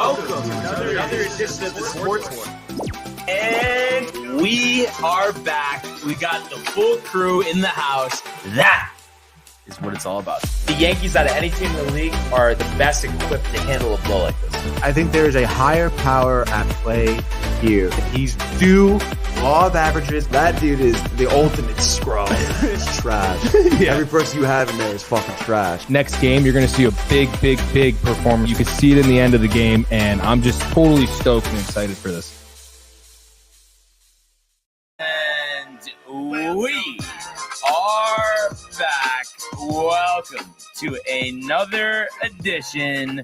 Welcome to another edition of the Sports One. And we are back. We got the full crew in the house. That is what it's all about. The Yankees, out of any team in the league, are the best equipped to handle a blow like this. I think there is a higher power at play here. He's due law of averages. That dude is the ultimate scrub. It's trash. Yeah. Every person you have in there is fucking trash. Next game, you're going to see a big performance. You can see it in the end of the game, and I'm just totally stoked and excited for this. And we are back. Welcome to another edition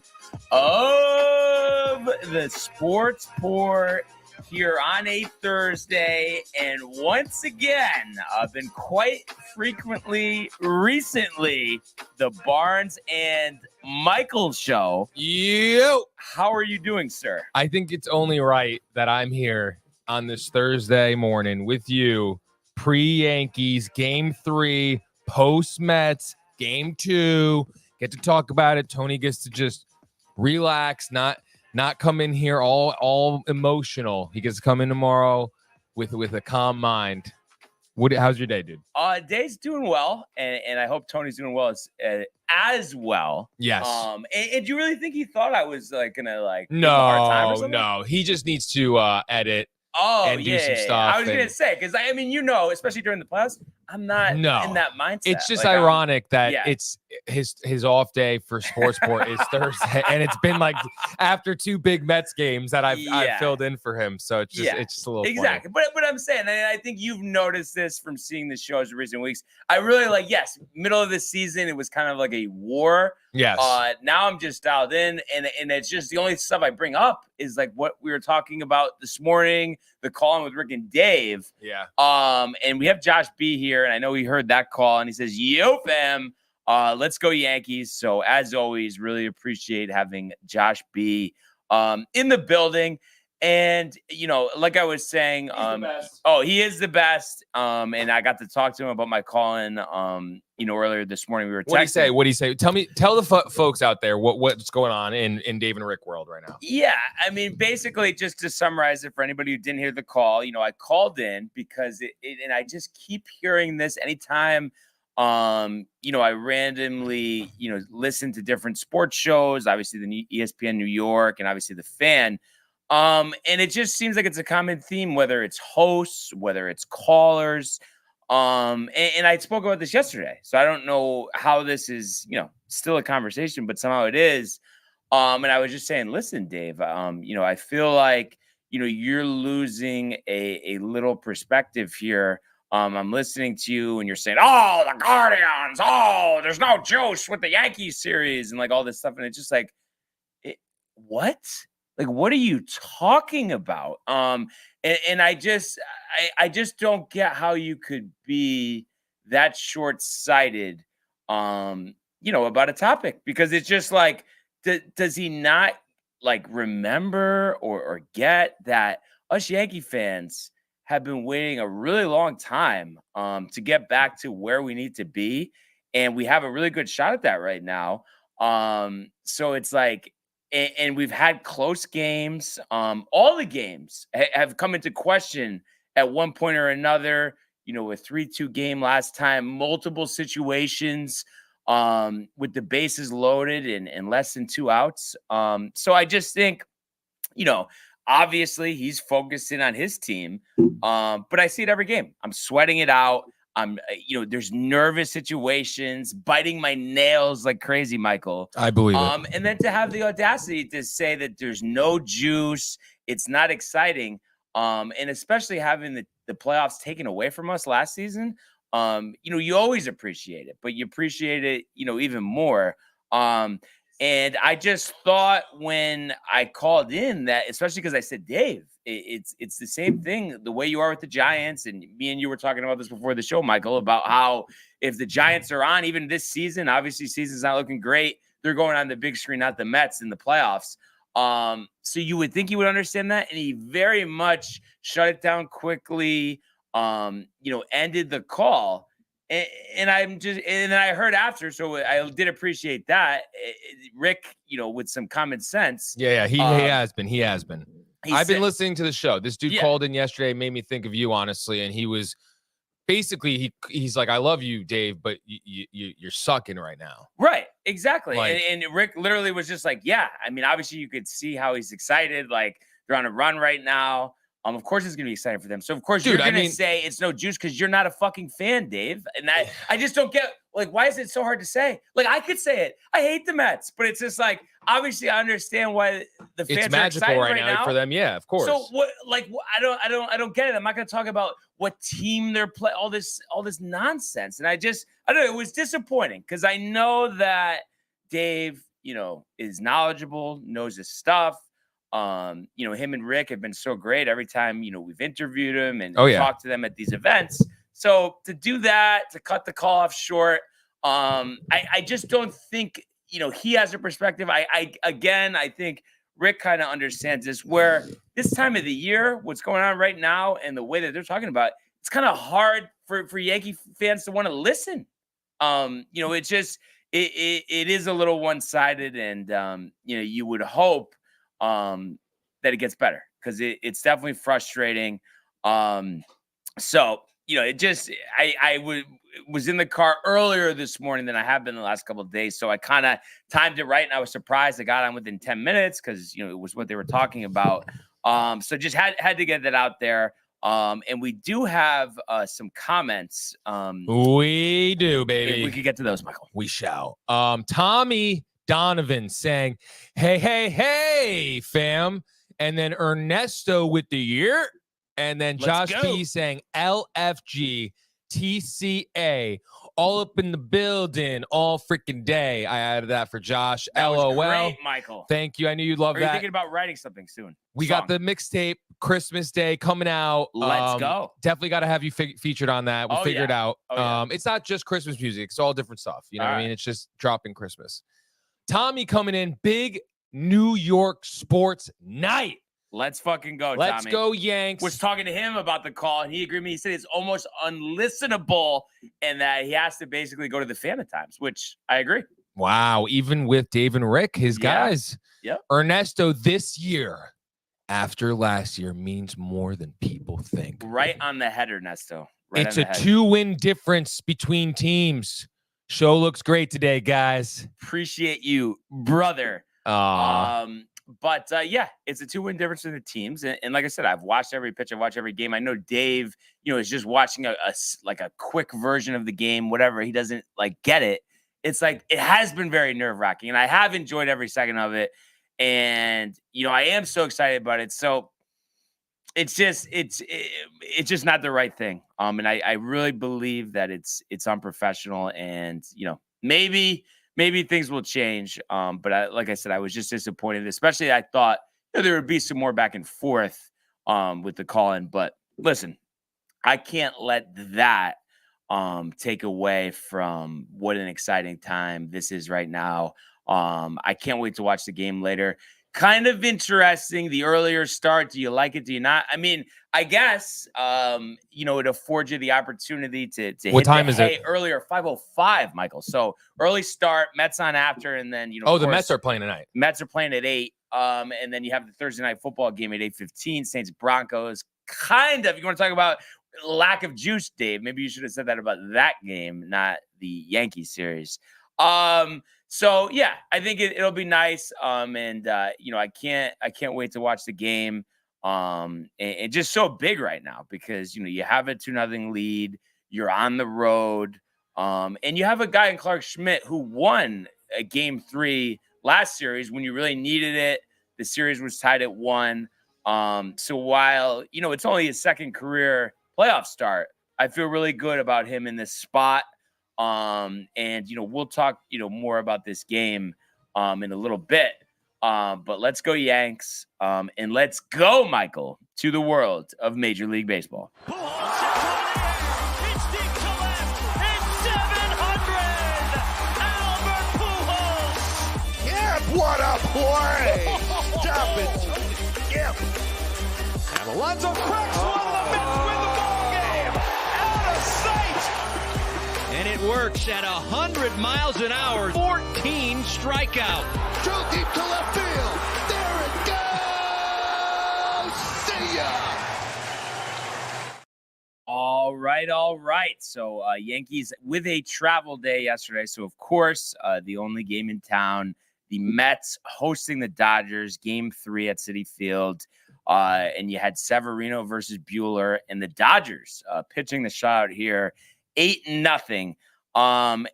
of the Sports Port here on a Thursday. And once again, I've been quite frequently recently the Barnes and Michael show. Yo! How are you doing, sir? I think it's only right that I'm here on this Thursday morning with you, pre-Yankees, Game 3, post-Mets, Game 2. Get to talk about it. Tony gets to just relax, not come in here all emotional. He gets to come in tomorrow with a calm mind. How's your day, dude? Day's doing well, and I hope Tony's doing well as well. Yes. And do you really think he thought I was gonna give him a hard time or something? No. He just needs to edit. And do some stuff. I was gonna say, because I mean, especially during the playoffs, I'm not in that mindset. It's just ironic that it's his off day for Sports Port is Thursday, and it's been like after two big Mets games that I've filled in for him. So it's just a little exactly. funny. But I'm saying, and I think you've noticed this from seeing the shows in recent weeks. I really middle of the season, it was kind of like a war. Yes. Now I'm just dialed in, and it's just the only stuff I bring up is like what we were talking about this morning, the call in with Rick and Dave. Yeah. And we have Josh B here, and I know he heard that call, and he says, "Yo, fam, let's go Yankees." So as always, really appreciate having Josh B in the building. And like I was saying, he is the best. And I got to talk to him about my call-in. Earlier this morning we were texting. What do you say? Tell the folks out there what's going on in Dave and Rick world right now. Yeah, I mean, basically, just to summarize it for anybody who didn't hear the call, I called in because and I just keep hearing this anytime. I randomly, listen to different sports shows, obviously the ESPN New York and obviously the Fan. And it just seems like it's a common theme, whether it's hosts, whether it's callers. And I spoke about this yesterday, so I don't know how this is, still a conversation, but somehow it is. And I was just saying, listen, Dave, I feel like, you're losing a little perspective here. I'm listening to you and you're saying, oh, the Guardians, oh, there's no juice with the Yankees series and like all this stuff. And it's just like, what? Like, what are you talking about? And I just don't get how you could be that short-sighted, about a topic, because it's just like, does he not remember or get that us Yankee fans have been waiting a really long time to get back to where we need to be, and we have a really good shot at that right now. So it's like. And we've had close games. All the games have come into question at one point or another. A 3-2 game last time, multiple situations with the bases loaded and less than 2 outs. So I just think, obviously he's focusing on his team. But I see it every game. I'm sweating it out. I'm, there's nervous situations, biting my nails like crazy, Michael. I believe it. And then to have the audacity to say that there's no juice, it's not exciting, and especially having the playoffs taken away from us last season, you always appreciate it, but you appreciate it, even more. And I just thought when I called in that, especially because I said, Dave, it's the same thing, the way you are with the Giants. And me and you were talking about this before the show, Michael, about how if the Giants are on, even this season, obviously season's not looking great, they're going on the big screen, not the Mets in the playoffs. So you would think he would understand that. And he very much shut it down quickly, ended the call. and then I heard after, so I did appreciate that. Rick, with some common sense. Yeah, he has been. He has been. I've been listening to the show. This dude called in yesterday, made me think of you, honestly, and he was basically he's like, I love you, Dave, but you're sucking right now. Right, exactly. Like, and Rick literally was just like, yeah. I mean, obviously you could see how he's excited. Like they're on a run right now. Of course it's gonna be exciting for them. So of course you're gonna say it's no juice because you're not a fucking fan, Dave. And I just don't get, like, why is it so hard to say? Like I could say it. I hate the Mets, but it's just like, obviously I understand why the fans are excited right now for them. Yeah, of course. So what? Like I don't get it. I'm not gonna talk about what team they're playing. All this nonsense. And I don't know. It was disappointing because I know that Dave, is knowledgeable, knows his stuff. Him and Rick have been so great every time, we've interviewed him and talked to them at these events. So to do that, to cut the call off short, I just don't think, he has a perspective. I think Rick kind of understands this, where this time of the year, what's going on right now and the way that they're talking about, it's kind of hard for Yankee fans to want to listen. It's just, it is a little one-sided, and, you would hope that it gets better because it's definitely frustrating. So, it just, I was in the car earlier this morning than I have been the last couple of days. So I kind of timed it right. And I was surprised I got on within 10 minutes because, it was what they were talking about. So just had to get that out there. And we do have some comments. We do, baby. If we could get to those, Michael. We shall. Tommy Donovan saying, hey, fam. And then Ernesto with the year. And then Josh P saying LFG TCA, all up in the building all freaking day. I added that for Josh. That LOL. Was great, Michael. Thank you. I knew you'd love that. Are you thinking about writing something soon? We got the mixtape Christmas Day coming out. Let's go. Definitely got to have you featured on that. We'll figure it out. It's not just Christmas music. It's all different stuff. You know what I mean? It's just dropping Christmas. Tommy coming in. Big New York sports night. Let's fucking go, Tommy. Let's go, Yanks. Was talking to him about the call, and he agreed with me. He said it's almost unlistenable and that he has to basically go to the fan at times, which I agree. Wow. Even with Dave and Rick, his guys. Yep. Ernesto, this year, after last year, means more than people think. Right on the head, Ernesto. It's a 2-win difference between teams. Show looks great today, guys. Appreciate you, brother. But it's a 2-win difference in the teams. And like I said, I've watched every pitch. I've watched every game. I know Dave, is just watching a quick version of the game, whatever. He doesn't get it. It's like, it has been very nerve wracking, and I have enjoyed every second of it. And, I am so excited about it. So it's just not the right thing. And I really believe that it's unprofessional, and, maybe things will change. But like I said, I was just disappointed, especially I thought there would be some more back and forth with the call-in. But listen, I can't let that take away from what an exciting time this is right now. I can't wait to watch the game later. Kind of interesting, the earlier start. Do you like it? Do you not? I mean, I guess, it affords you the opportunity to what time is it? Earlier, 5:05, Michael. So early start, Mets on after, and then, the Mets are playing tonight. Mets are playing at 8. And then you have the Thursday night football game at 8:15, Saints Broncos. Kind of, if you want to talk about lack of juice, Dave, maybe you should have said that about that game, not the Yankees series. So yeah, I think it'll be nice. And I can't wait to watch the game. And just so big right now because, you have a 2-0 lead, you're on the road. And you have a guy in Clark Schmidt who won a game 3 last series when you really needed it. The series was tied at 1. So while, it's only his second career playoff start, I feel really good about him in this spot. And, we'll talk, more about this game, in a little bit. But let's go Yanks. And let's go, Michael, to the world of Major League Baseball. What a play! Drop it. Yep. And Alonso cracks one. The Mets win the ball game. Out of sight. And it works at 100 miles an hour, 14 strikeouts. Drove deep to left field. There it goes. See ya. All right. So Yankees with a travel day yesterday. So, of course, the only game in town, the Mets hosting the Dodgers, game 3 at Citi Field. And you had Severino versus Buehler, and the Dodgers pitching the shutout here, 8-0.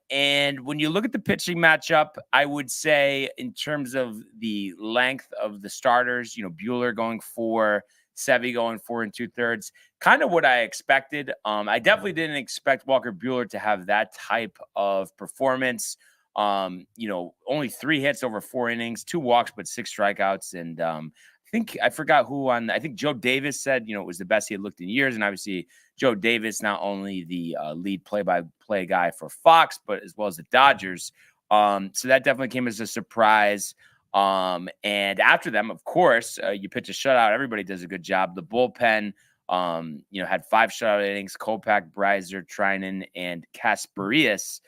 And when you look at the pitching matchup, I would say in terms of the length of the starters, Buehler going 4, Sevy going 4 2/3, kind of what I expected. I definitely didn't expect Walker Buehler to have that type of performance. Only 3 hits over 4 innings, 2 walks, but 6 strikeouts. And I forgot who I think Joe Davis said, it was the best he had looked in years. And obviously Joe Davis, not only the lead play-by-play guy for Fox, but as well as the Dodgers. So that definitely came as a surprise. And after them, of course, you pitch a shutout. Everybody does a good job. The bullpen, had 5 shutout innings, Kopech, Breiser, Trinan, and Kasperius.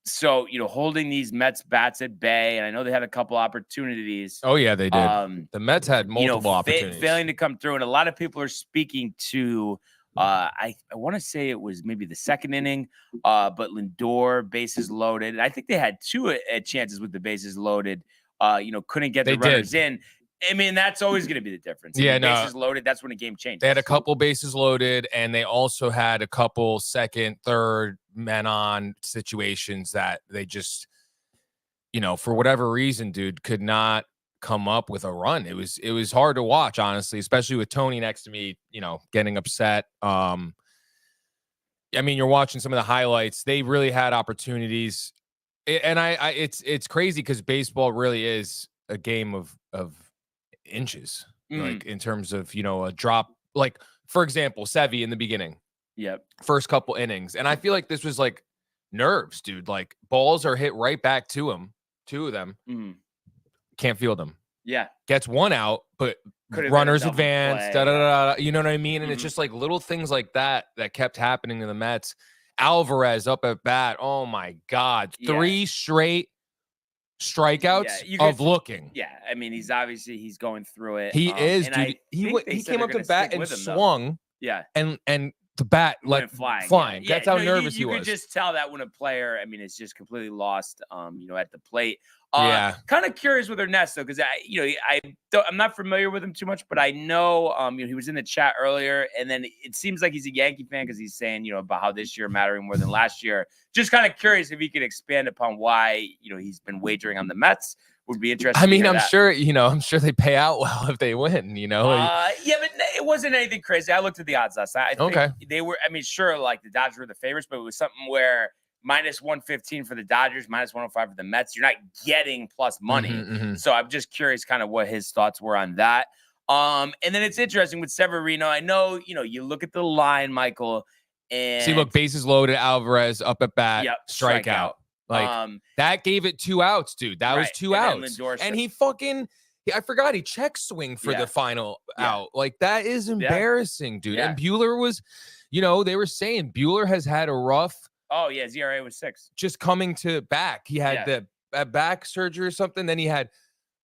So, holding these Mets bats at bay, and I know they had a couple opportunities. Oh, yeah, they did. The Mets had multiple opportunities. Failing to come through, and a lot of people are speaking to, I want to say it was maybe the 2nd inning, but Lindor, bases loaded. And I think they had 2 chances with the bases loaded, couldn't get the runners in. I mean, that's always going to be the difference. Yeah, bases loaded, that's when a game changes. They had a couple bases loaded, and they also had a couple second, third men on situations that they just, for whatever reason, dude, could not come up with a run. It was hard to watch, honestly, especially with Tony next to me, getting upset. I mean, you're watching some of the highlights. They really had opportunities. And it's crazy because baseball really is a game of inches, like in terms of a drop, like for example Sevy in the beginning, first couple innings, and I feel like this was like nerves, dude. Like balls are hit right back to him, 2 of them, can't field them, gets 1 out, but runners advance, you know what I mean? And it's just like little things like that kept happening to the Mets. Alvarez up at bat, oh my god, 3 straight strikeouts of looking. I mean, he's going through it. He is, dude. He came up to bat and swung. And the bat like flying. That's how nervous he was. You could just tell that when a player, is just completely lost, at the plate. Kind of curious with Ernesto because I'm not familiar with him too much, but I know he was in the chat earlier, and then it seems like he's a Yankee fan because he's saying about how this year mattering more than last year. Just kind of curious if he could expand upon why he's been wagering on the Mets. Would be interesting. I mean, I'm sure they pay out well if they win. But it wasn't anything crazy. I looked at the odds last night. I think they were. Sure, like the Dodgers were the favorites, but it was something where -115 for the Dodgers, -105 for the Mets. You're not getting plus money. So I'm just curious kind of what his thoughts were on that. And then it's interesting with Severino. I know, you look at the line, Michael, and see, look, bases loaded, Alvarez up at bat, strikeout. Like that gave it 2 outs, dude. That was 2 outs. And he I forgot he check swing for the final out. Like that is embarrassing, dude. And Buehler was, they were saying Buehler has had a rough. Oh, yeah, his ERA was 6. Just coming to back. He had the back surgery or something. Then he had,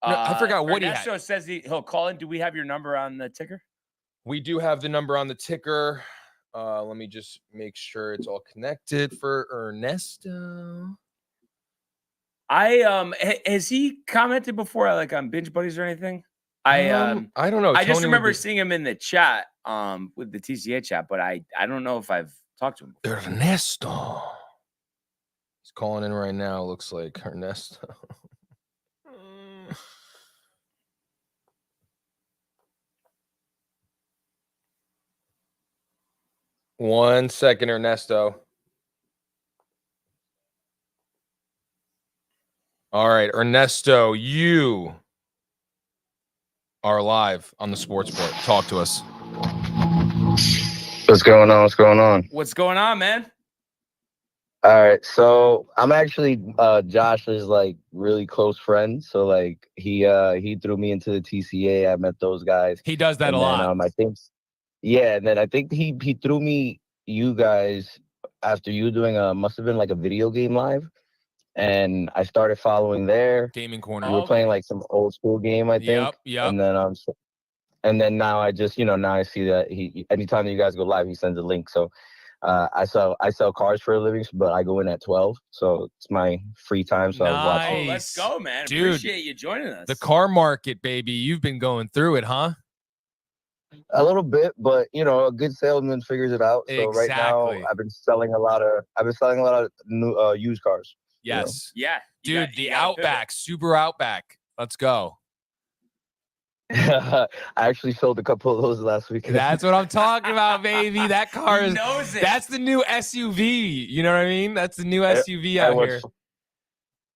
I forgot what Ernesto he had. Says he'll call in. Do we have your number on the ticker? We do have the number on the ticker. Let me just make sure it's all connected for Ernesto. Has he commented before, like on Binge Buddies or anything? I don't know. I just remember seeing him in the chat, with the TCA chat, but I don't know if I've talked to him before. Ernesto. He's calling in right now. Looks like Ernesto. One second, Ernesto. All right, Ernesto, you are live on the Sports Board. Talk to us. What's going on? What's going on? What's going on, man? All right, so I'm actually Josh's like really close friend. So like he threw me into the TCA. I met those guys. He does that a lot. I think, and then I think he threw me you guys after you doing must have been like a video game live, and I started following there. Gaming corner. We were playing like some old school game, I think. Yep. And then now I just, now I see that anytime that you guys go live, he sends a link. So I sell cars for a living, but I go in at 12, so it's my free time. So I was watching. Oh, let's go, man! Dude, appreciate you joining us. The car market, baby. You've been going through it, huh? A little bit, but a good salesman figures it out. So right now, I've been selling a lot of new used cars. Yes. Yeah, dude. The Outback, Subaru Outback. Let's go. I actually sold a couple of those last week. That's what I'm talking about, baby. That car He is. knows it. That's the new SUV. You know what I mean? That's the new SUV out here.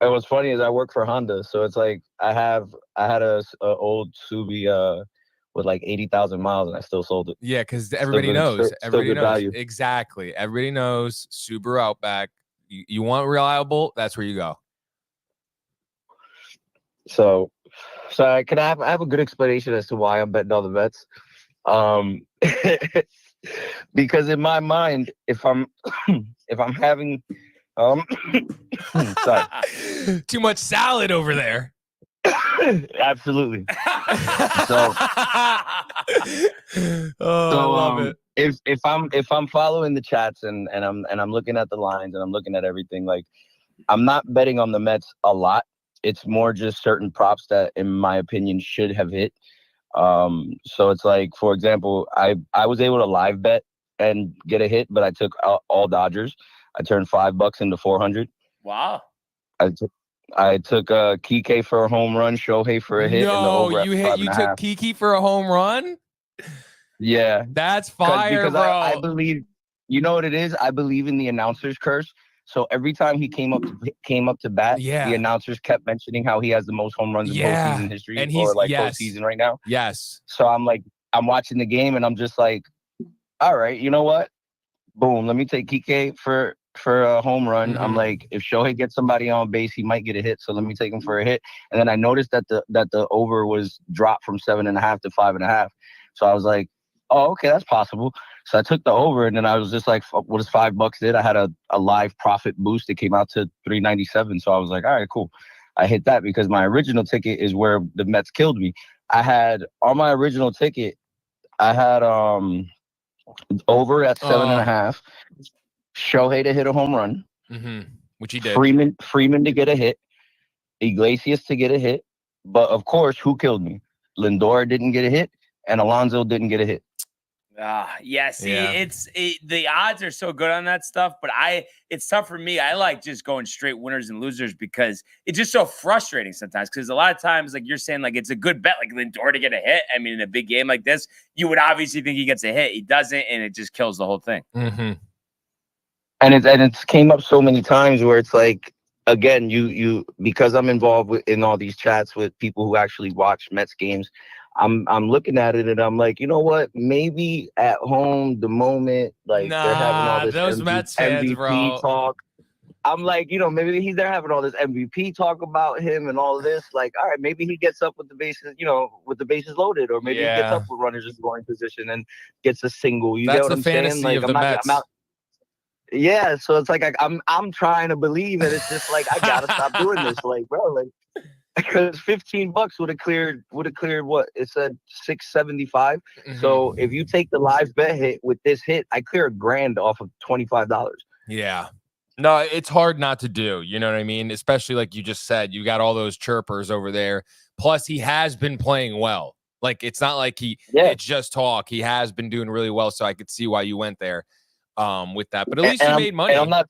And what's funny is I work for Honda, so it's like I had a old Subi with like 80,000 miles, and I still sold it. Yeah, because everybody knows. Everybody knows. Value. Exactly. Everybody knows Subaru Outback. You want reliable? That's where you go. So I have a good explanation as to why I'm betting all the bets. Because in my mind, if I'm having sorry. Too much salad over there. Absolutely. I love it. If I'm following the chats and I'm looking at the lines and I'm looking at everything, like I'm not betting on the Mets a lot. It's more just certain props that, in my opinion, should have hit. So it's like, for example, I was able to live bet and get a hit, but I took all Dodgers. I turned $5 into 400. Wow. I took Kike for a home run, Shohei for a hit. No, you took Kiki for a home run? Yeah. That's fire, because bro. I believe, you know what it is? I believe in the announcer's curse. So every time he came up to bat, the announcers kept mentioning how he has the most home runs in postseason history, and he's postseason right now. Yes. So I'm watching the game and I'm just like, all right, you know what? Boom, let me take Kike for a home run. Mm-hmm. I'm like, if Shohei gets somebody on base, he might get a hit. So let me take him for a hit. And then I noticed that the over was dropped from 7.5 to 5.5. So I was like, oh, okay, that's possible. So I took the over, and then I was just like, what does $5 did? I had a live profit boost. It came out to $3.97. So I was like, all right, cool. I hit that because my original ticket is where the Mets killed me. I had on my original ticket, I had over at 7.5. Shohei to hit a home run, which he did. Freeman to get a hit, Iglesias to get a hit. But of course, who killed me? Lindor didn't get a hit, and Alonso didn't get a hit. The odds are so good on that stuff, but it's tough for me. I like just going straight winners and losers because it's just so frustrating sometimes. Because a lot of times, like you're saying, like it's a good bet, like Lindor to get a hit. I mean, in a big game like this, you would obviously think he gets a hit. He doesn't, and it just kills the whole thing. Mm-hmm. And it's came up so many times where it's like, again, you because I'm involved in all these chats with people who actually watch Mets games. I'm looking at it and I'm like, you know what? Maybe at home, the moment they're having all this those Mets fans, MVP bro. talk. I'm like, maybe they're having all this MVP talk about him and all this. Like, all right, maybe he gets up with the bases, with the bases loaded, or maybe he gets up with runners in scoring position and gets a single. You That's get what the I'm fantasy saying? Like, of the Mets. Yeah, so it's like I'm trying to believe, and it's just like I gotta stop doing this, like, bro, like. Because $15 would have cleared what it said, 675. So if you take the live bet hit with this hit, I clear $1,000 off of $25. Yeah. No, it's hard not to do. You know what I mean? Especially like you just said, you got all those chirpers over there. Plus, he has been playing well. Like it's not like it's just talk. He has been doing really well. So I could see why you went there with that. But at least you made money. And I'm not.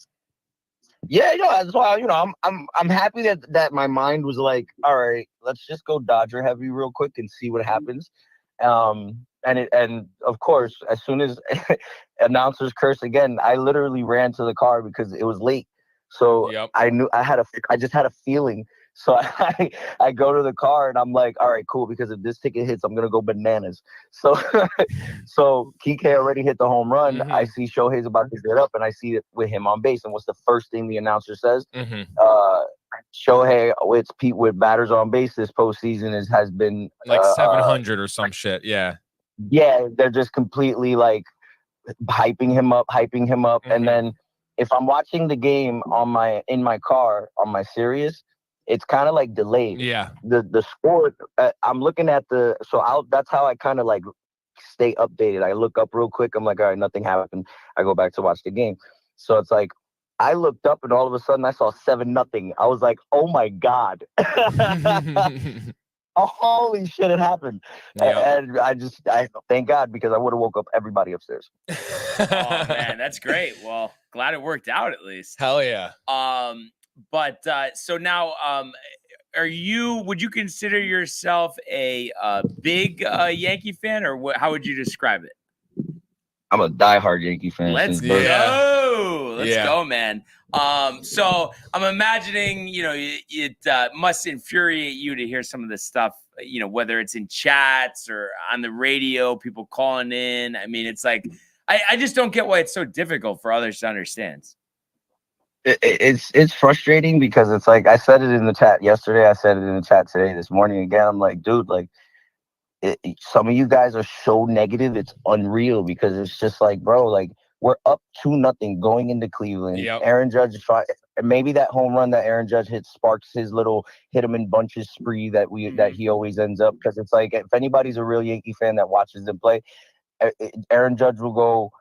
Yeah, that's why I'm happy that my mind was like, all right, let's just go Dodger heavy real quick and see what happens. And of course, as soon as announcers curse again, I literally ran to the car because it was late. So I knew I just had a feeling. So I go to the car and I'm like, all right, cool. Because if this ticket hits, I'm going to go bananas. So Kike already hit the home run. I see Shohei's about to get up and I see it with him on base. And what's the first thing the announcer says? Shohei, with batters on base this postseason has been like 700 or some shit. Yeah. Yeah. They're just completely like hyping him up. And then if I'm watching the game in my car on my Sirius, it's kind of like delayed. Yeah. The score, I'm looking at that's how I kind of like stay updated. I look up real quick. I'm like, all right, nothing happened. I go back to watch the game. So it's like I looked up and all of a sudden I saw 7-0. I was like, oh my God. Holy shit, it happened. Yep. And I thank God, because I would have woke up everybody upstairs. Oh man, that's great. Well, glad it worked out at least. Hell yeah. But so now, would you consider yourself a big Yankee fan, or how would you describe it? I'm a diehard Yankee fan. Let's since birth. go. Let's Yeah. go, man. So I'm imagining, it must infuriate you to hear some of this stuff, whether it's in chats or on the radio, people calling in. I mean, it's like, I just don't get why it's so difficult for others to understand. It's frustrating, because it's like, I said it in the chat yesterday. I said it in the chat today, this morning again. I'm like, dude, like, some of you guys are so negative, it's unreal, because it's just like, bro, like, we're up 2-0 going into Cleveland. Yep. Aaron Judge is trying. Maybe that home run that Aaron Judge hit sparks his little hit him in bunches spree that he always ends up. Because it's like, if anybody's a real Yankee fan that watches them play, Aaron Judge will go.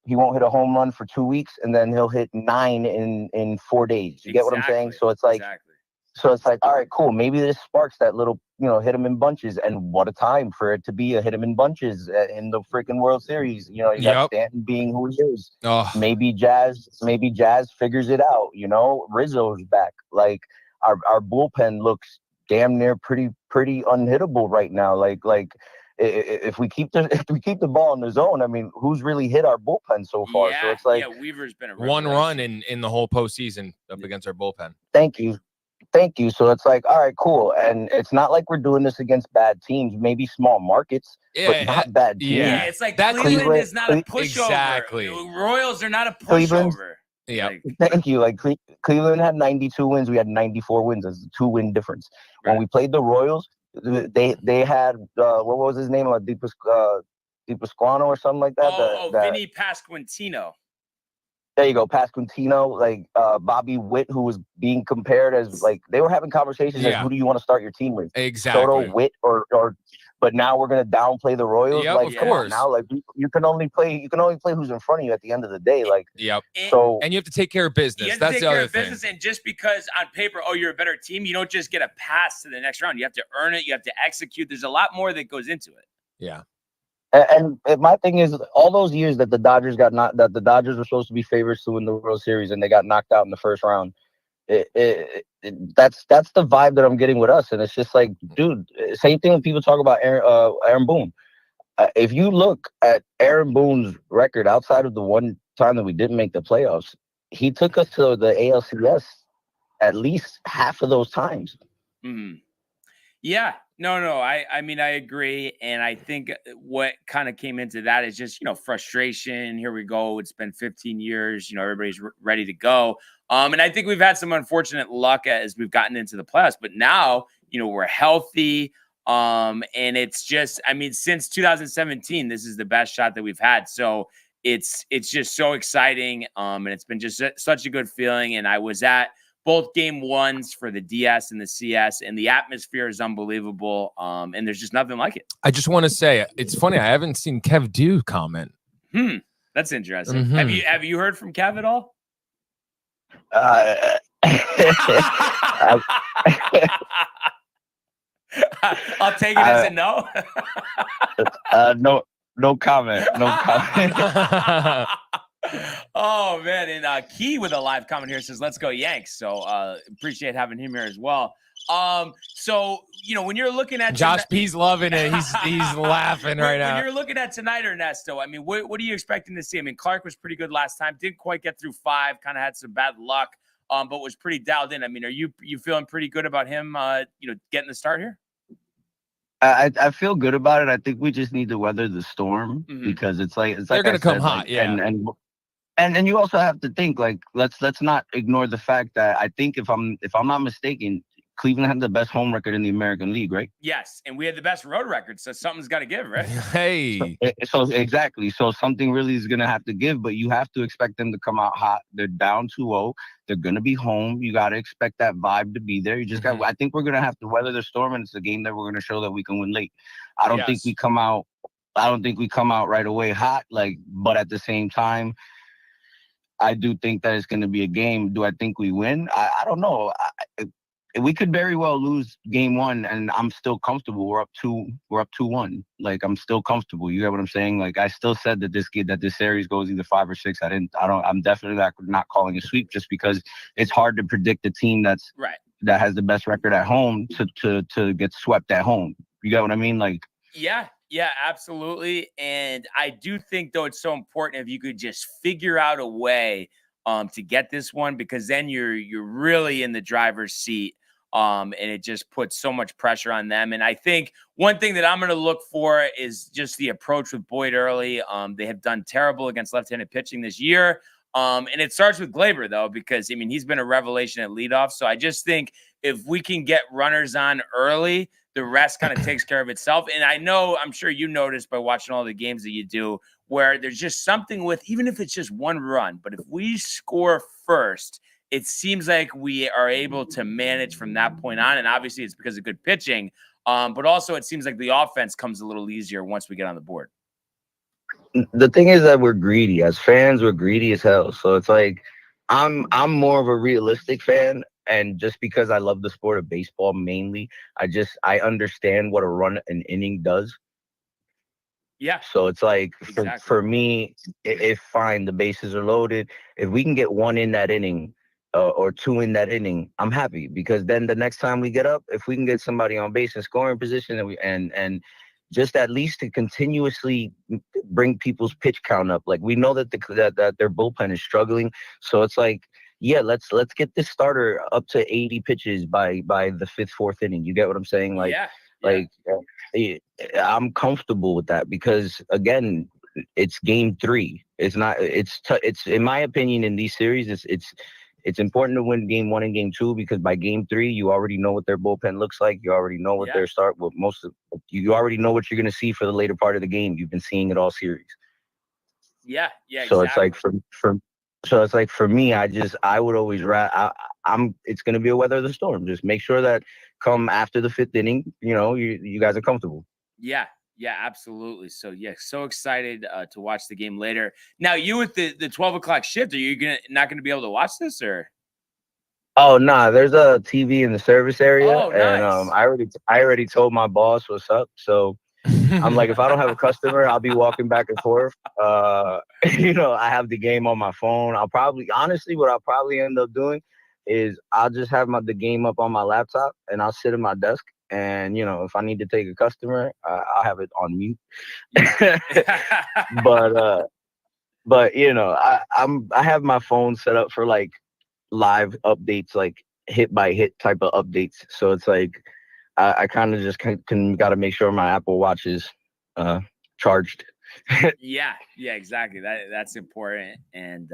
He won't hit a home run for 2 weeks, and then he'll hit 9 in 4 days. You get what I'm saying? So it's like. Exactly. So it's like, all right, cool. Maybe this sparks that little, hit him in bunches. And what a time for it to be a hit him in bunches in the freaking World Series. You got Stanton being who he is. Oh. Maybe Jazz figures it out. Rizzo's back. Like our bullpen looks damn near pretty unhittable right now. Like if we keep the ball in the zone, I mean, who's really hit our bullpen so far? Yeah, so it's like, Weaver's been a one run in the whole postseason up against our bullpen. Thank you. So it's like, all right, cool. And it's not like we're doing this against bad teams, maybe small markets, but not bad teams. Yeah, it's like That's Cleveland is not a pushover. Exactly. Royals are not a pushover. Yeah. Thank you. Like Cleveland had 92 wins. We had 94 wins. That's a 2-win difference. When we played the Royals, they had, what was his name? DePasquano or something like that. Vinny Pasquantino. There you go, Pasquantino, like Bobby Witt, who was being compared as, like, they were having conversations as who do you want to start your team with? Exactly. Soto, Witt, or but now we're gonna downplay the Royals. Yep, like, of come course. on now, like you can only play who's in front of you at the end of the day. Like, yep. So and you have to take care of business. You have That's to take the care other of business, thing. and just because on paper, you're a better team, you don't just get a pass to the next round. You have to earn it. You have to execute. There's a lot more that goes into it. Yeah. And my thing is, all those years that the Dodgers that the Dodgers were supposed to be favorites to win the World Series, and they got knocked out in the first round. That's the vibe that I'm getting with us, and it's just like, dude, same thing when people talk about Aaron Boone. If you look at Aaron Boone's record outside of the one time that we didn't make the playoffs, he took us to the ALCS at least half of those times. Mm-hmm. Yeah, no. I mean, I agree. And I think what kind of came into that is just, frustration. Here we go. It's been 15 years. Everybody's ready to go. And I think we've had some unfortunate luck as we've gotten into the playoffs. But now, we're healthy. And it's just, I mean, since 2017, this is the best shot that we've had. So it's just so exciting. And it's been just such a good feeling. And I was at both game ones for the DS and the CS, and the atmosphere is unbelievable. And there's just nothing like it. I just want to say, it's funny. I haven't seen Kev Dew comment. That's interesting. Mm-hmm. Have you heard from Kev at all? I'll take it as a no. No comment. No comment. Oh man, and Key with a live comment here says, "Let's go Yanks." So appreciate having him here as well. So when you're looking at Josh P's loving it, he's laughing right now. When you're looking at tonight, Ernesto, I mean, what are you expecting to see? I mean, Clark was pretty good last time, didn't quite get through 5, kind of had some bad luck, but was pretty dialed in. I mean, are you feeling pretty good about him? Getting the start here? I feel good about it. I think we just need to weather the storm, because it's like they're going to come hot, And you also have to think, like, let's not ignore the fact that I think if I'm not mistaken, Cleveland had the best home record in the American League, right? Yes, and we had the best road record, so something's got to give, right? Hey, So exactly. So something really is gonna have to give, but you have to expect them to come out hot. They're down 2-0. They're gonna be home. You gotta expect that vibe to be there. You just got. I think we're gonna have to weather the storm, and it's a game that we're gonna show that we can win late. I don't think we come out. I don't think we come out right away hot. But at the same time, I do think that it's going to be a game. Do I think we win? I don't know. We could very well lose game 1, and I'm still comfortable. We're up 2-1. I'm still comfortable. You get what I'm saying? I still said that this series goes either 5 or 6. I'm definitely not calling a sweep, just because it's hard to predict a team that has the best record at home to get swept at home. You get what I mean? Yeah, absolutely. And I do think, though, it's so important if you could just figure out a way to get this one, because then you're really in the driver's seat, and it just puts so much pressure on them. And I think one thing that I'm going to look for is just the approach with Boyd early. They have done terrible against left-handed pitching this year. And it starts with Glaber, though, because, he's been a revelation at leadoff. So I just think if we can get runners on early, the rest kind of takes care of itself. And I'm sure you noticed by watching all the games that you do, where there's just something with, even if it's just one run, but if we score first, it seems like we are able to manage from that point on. And obviously it's because of good pitching. But also it seems like the offense comes a little easier once we get on the board. The thing is that we're greedy. As fans, we're greedy as hell. So it's I'm more of a realistic fan. And just because I love the sport of baseball mainly, I understand what a run an inning does. Yeah. So it's for me, if fine, the bases are loaded. If we can get 1 in that inning or 2 in that inning, I'm happy, because then the next time we get up, if we can get somebody on base in scoring position and just at least to continuously bring people's pitch count up. We know that that their bullpen is struggling. So it's yeah, let's get this starter up to 80 pitches by the 5th, 4th inning. You get what I'm saying? I'm comfortable with that, because again, it's game 3. It's not. It's in my opinion, in these series, it's important to win game 1 and game 2, because by game 3 you already know what their bullpen looks like. You already know what their start. You already know what you're going to see for the later part of the game. You've been seeing it all series. Yeah. So Exactly. it's for me, I would always it's going to be a weather of the storm. Just make sure that come after the 5th inning, you guys are comfortable. Yeah, absolutely. So so excited to watch the game later. Now, you with the 12 o'clock shift, are you not gonna be able to watch this, or? Oh nah, there's a TV in the service area. Oh, nice. And I already told my boss what's up. So I'm if I don't have a customer, I'll be walking back and forth. I have the game on my phone. Honestly, what I'll probably end up doing is I'll just have the game up on my laptop, and I'll sit at my desk. And if I need to take a customer, I'll have it on mute. But I have my phone set up for live updates, hit by hit type of updates. So it's I kind of just got to make sure my Apple Watch is charged. Yeah, exactly. That's important. And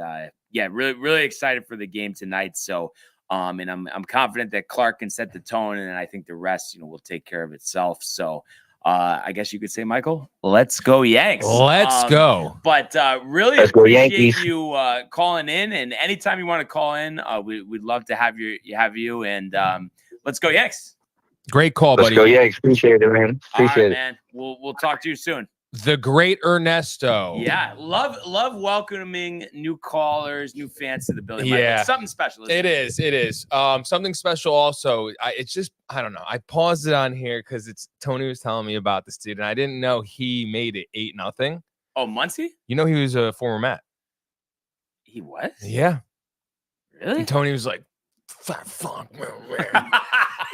really, really excited for the game tonight. So, and I'm confident that Clark can set the tone, and I think the rest, will take care of itself. So, I guess you could say, Michael, let's go Yanks. Let's go. But really Let's appreciate go you calling in, and anytime you want to call in, we'd love to have you. And let's go Yanks. Great call, Let's buddy. go Yanks. Appreciate it, man. Appreciate it, man. We'll talk to you soon. The great Ernesto. Yeah, love welcoming new callers, new fans to the building. Yeah, it's something special. It is. Something special. Also, I don't know. I paused it on here because Tony was telling me about this dude, and I didn't know he made it 8-0. Oh, Muncie? He was a former Met. He was? Yeah. Really? And Tony was like, fuck, man.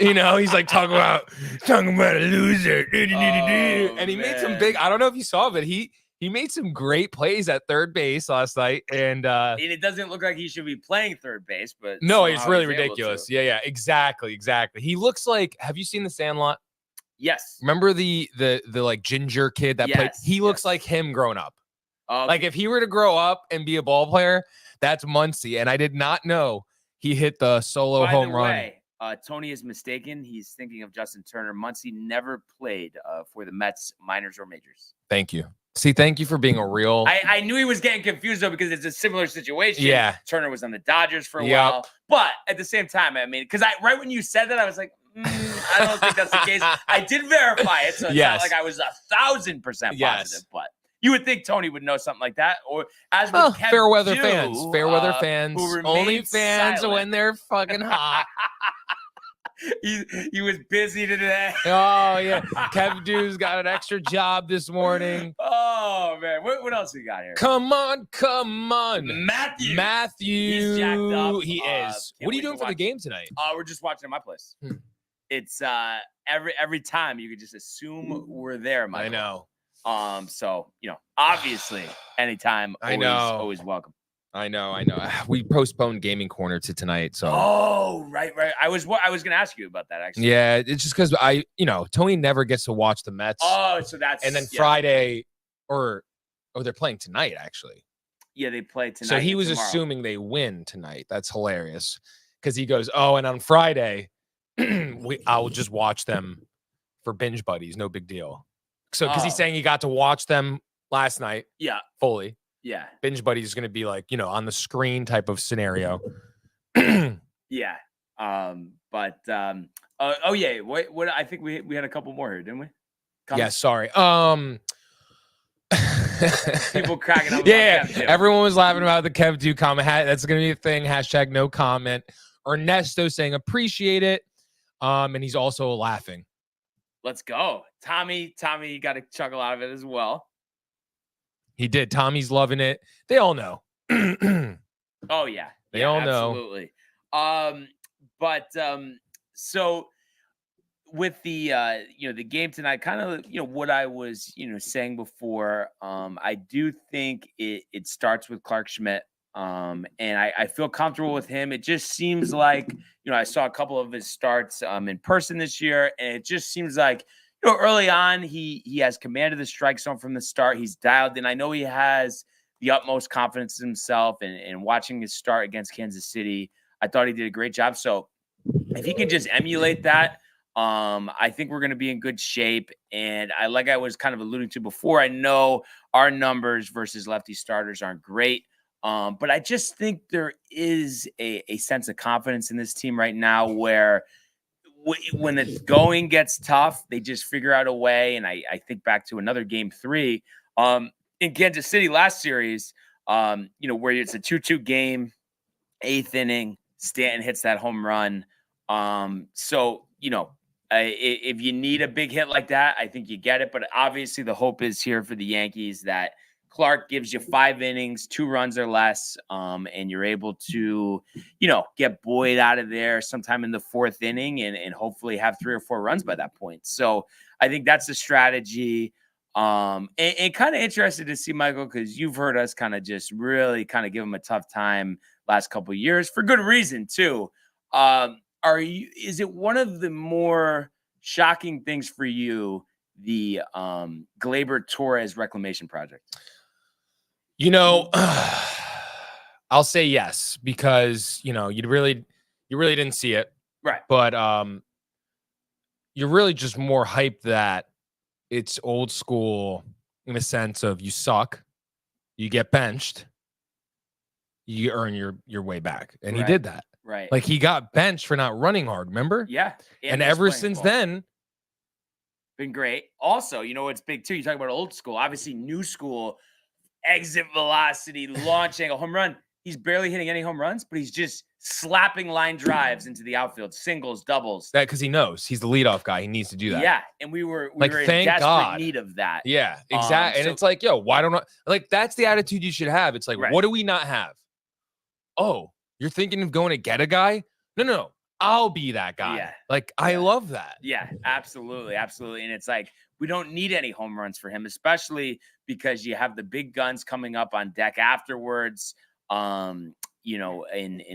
He's talking about a loser. And he made some big, I don't know if you saw, but he made some great plays at third base last night. And it doesn't look like he should be playing third base, but no, it's really ridiculous. Yeah, exactly. He looks like, have you seen The Sandlot? Yes. Remember the ginger kid that played? He looks like him grown up. If he were to grow up and be a ball player, that's Muncie. And I did not know he hit the solo home run. Tony is mistaken. He's thinking of Justin Turner. Muncy never played for the Mets, minors or majors. Thank you. See, thank you for being a real. I knew he was getting confused though because it's a similar situation. Yeah. Turner was on the Dodgers for a while, but at the same time, I mean, because right when you said that, I was like, I don't think that's the case. I did verify it, so it's not like I was 1,000% positive, but you would think Tony would know something like that. Or as with Kev fair weather Dew, fans, who only remained fans silent. when they're fucking hot. He was busy today. Oh yeah, Kev Dew's got an extra job this morning. Oh man, what else we got here? Come on, Matthew. He's jacked up. He is. What are you doing for the game tonight? We're just watching at my place. It's every time you could just assume we're there, Michael. I know. So obviously, anytime. Always welcome. I know. We postponed Gaming Corner to tonight, so. Oh, right. I was gonna ask you about that actually. Yeah, it's just because Tony never gets to watch the Mets. Oh, so that's and then Friday, they're playing tonight actually. Yeah, they play tonight. So he was assuming they win tonight. That's hilarious because he goes, "Oh, and on Friday, I'll just watch them for binge buddies. No big deal." So because he's saying he got to watch them last night. Yeah, fully. Yeah. Binge buddy is going to be like, on the screen type of scenario. Yeah. What I think we had a couple more here, didn't we? Yeah, sorry. People cracking up. Yeah. Everyone was laughing about the Kev Dew comment. That's going to be a thing. # no comment. Ernesto saying appreciate it. And he's also laughing. Let's go. Tommy got a chuckle out of it as well. He did. Tommy's loving it. They all know. Oh yeah. They all know. Absolutely. So with the the game tonight, kind of what I was saying before, I do think it starts with Clark Schmidt. And I feel comfortable with him. It just seems like, I saw a couple of his starts in person this year, and it just seems like early on, he has command of the strike zone from the start. He's dialed in. I know he has the utmost confidence in himself, and watching his start against Kansas City, I thought he did a great job. So if he can just emulate that, I think we're going to be in good shape. And I was kind of alluding to before, I know our numbers versus lefty starters aren't great. But I just think there is a sense of confidence in this team right now where when the going gets tough, they just figure out a way. And I think back to another game 3 in Kansas City last series, where it's a 2-2 game, 8th inning, Stanton hits that home run. If you need a big hit like that, I think you get it. But obviously the hope is here for the Yankees that Clark gives you 5 innings, 2 runs or less, and you're able to, get Boyd out of there sometime in the 4th inning and hopefully have 3 or 4 runs by that point. So I think that's the strategy. And kind of interested to see, Michael, because you've heard us kind of just really kind of give him a tough time last couple of years for good reason too. Is it one of the more shocking things for you, the Gleyber Torres reclamation project? I'll say yes, because, you really didn't see it. Right. But you're really just more hyped that it's old school in a sense of you suck, you get benched, you earn your way back. And he did that. Right. Like he got benched for not running hard, remember? Yeah. And ever since then, been great. Also, it's big too. You talk about old school, obviously new school. Exit velocity, launching a home run. He's barely hitting any home runs, but he's just slapping line drives into the outfield, singles, doubles. That because he knows he's the leadoff guy. He needs to do that. Yeah, and we were thank in desperate God. need of that. Yeah, exactly. And it's like, why don't I? Like that's the attitude you should have. It's like, what do we not have? Oh, you're thinking of going to get a guy? No. I'll be that guy. Yeah. Like I love that. Yeah, absolutely. And it's like we don't need any home runs for him, especially because you have the big guns coming up on deck afterwards. In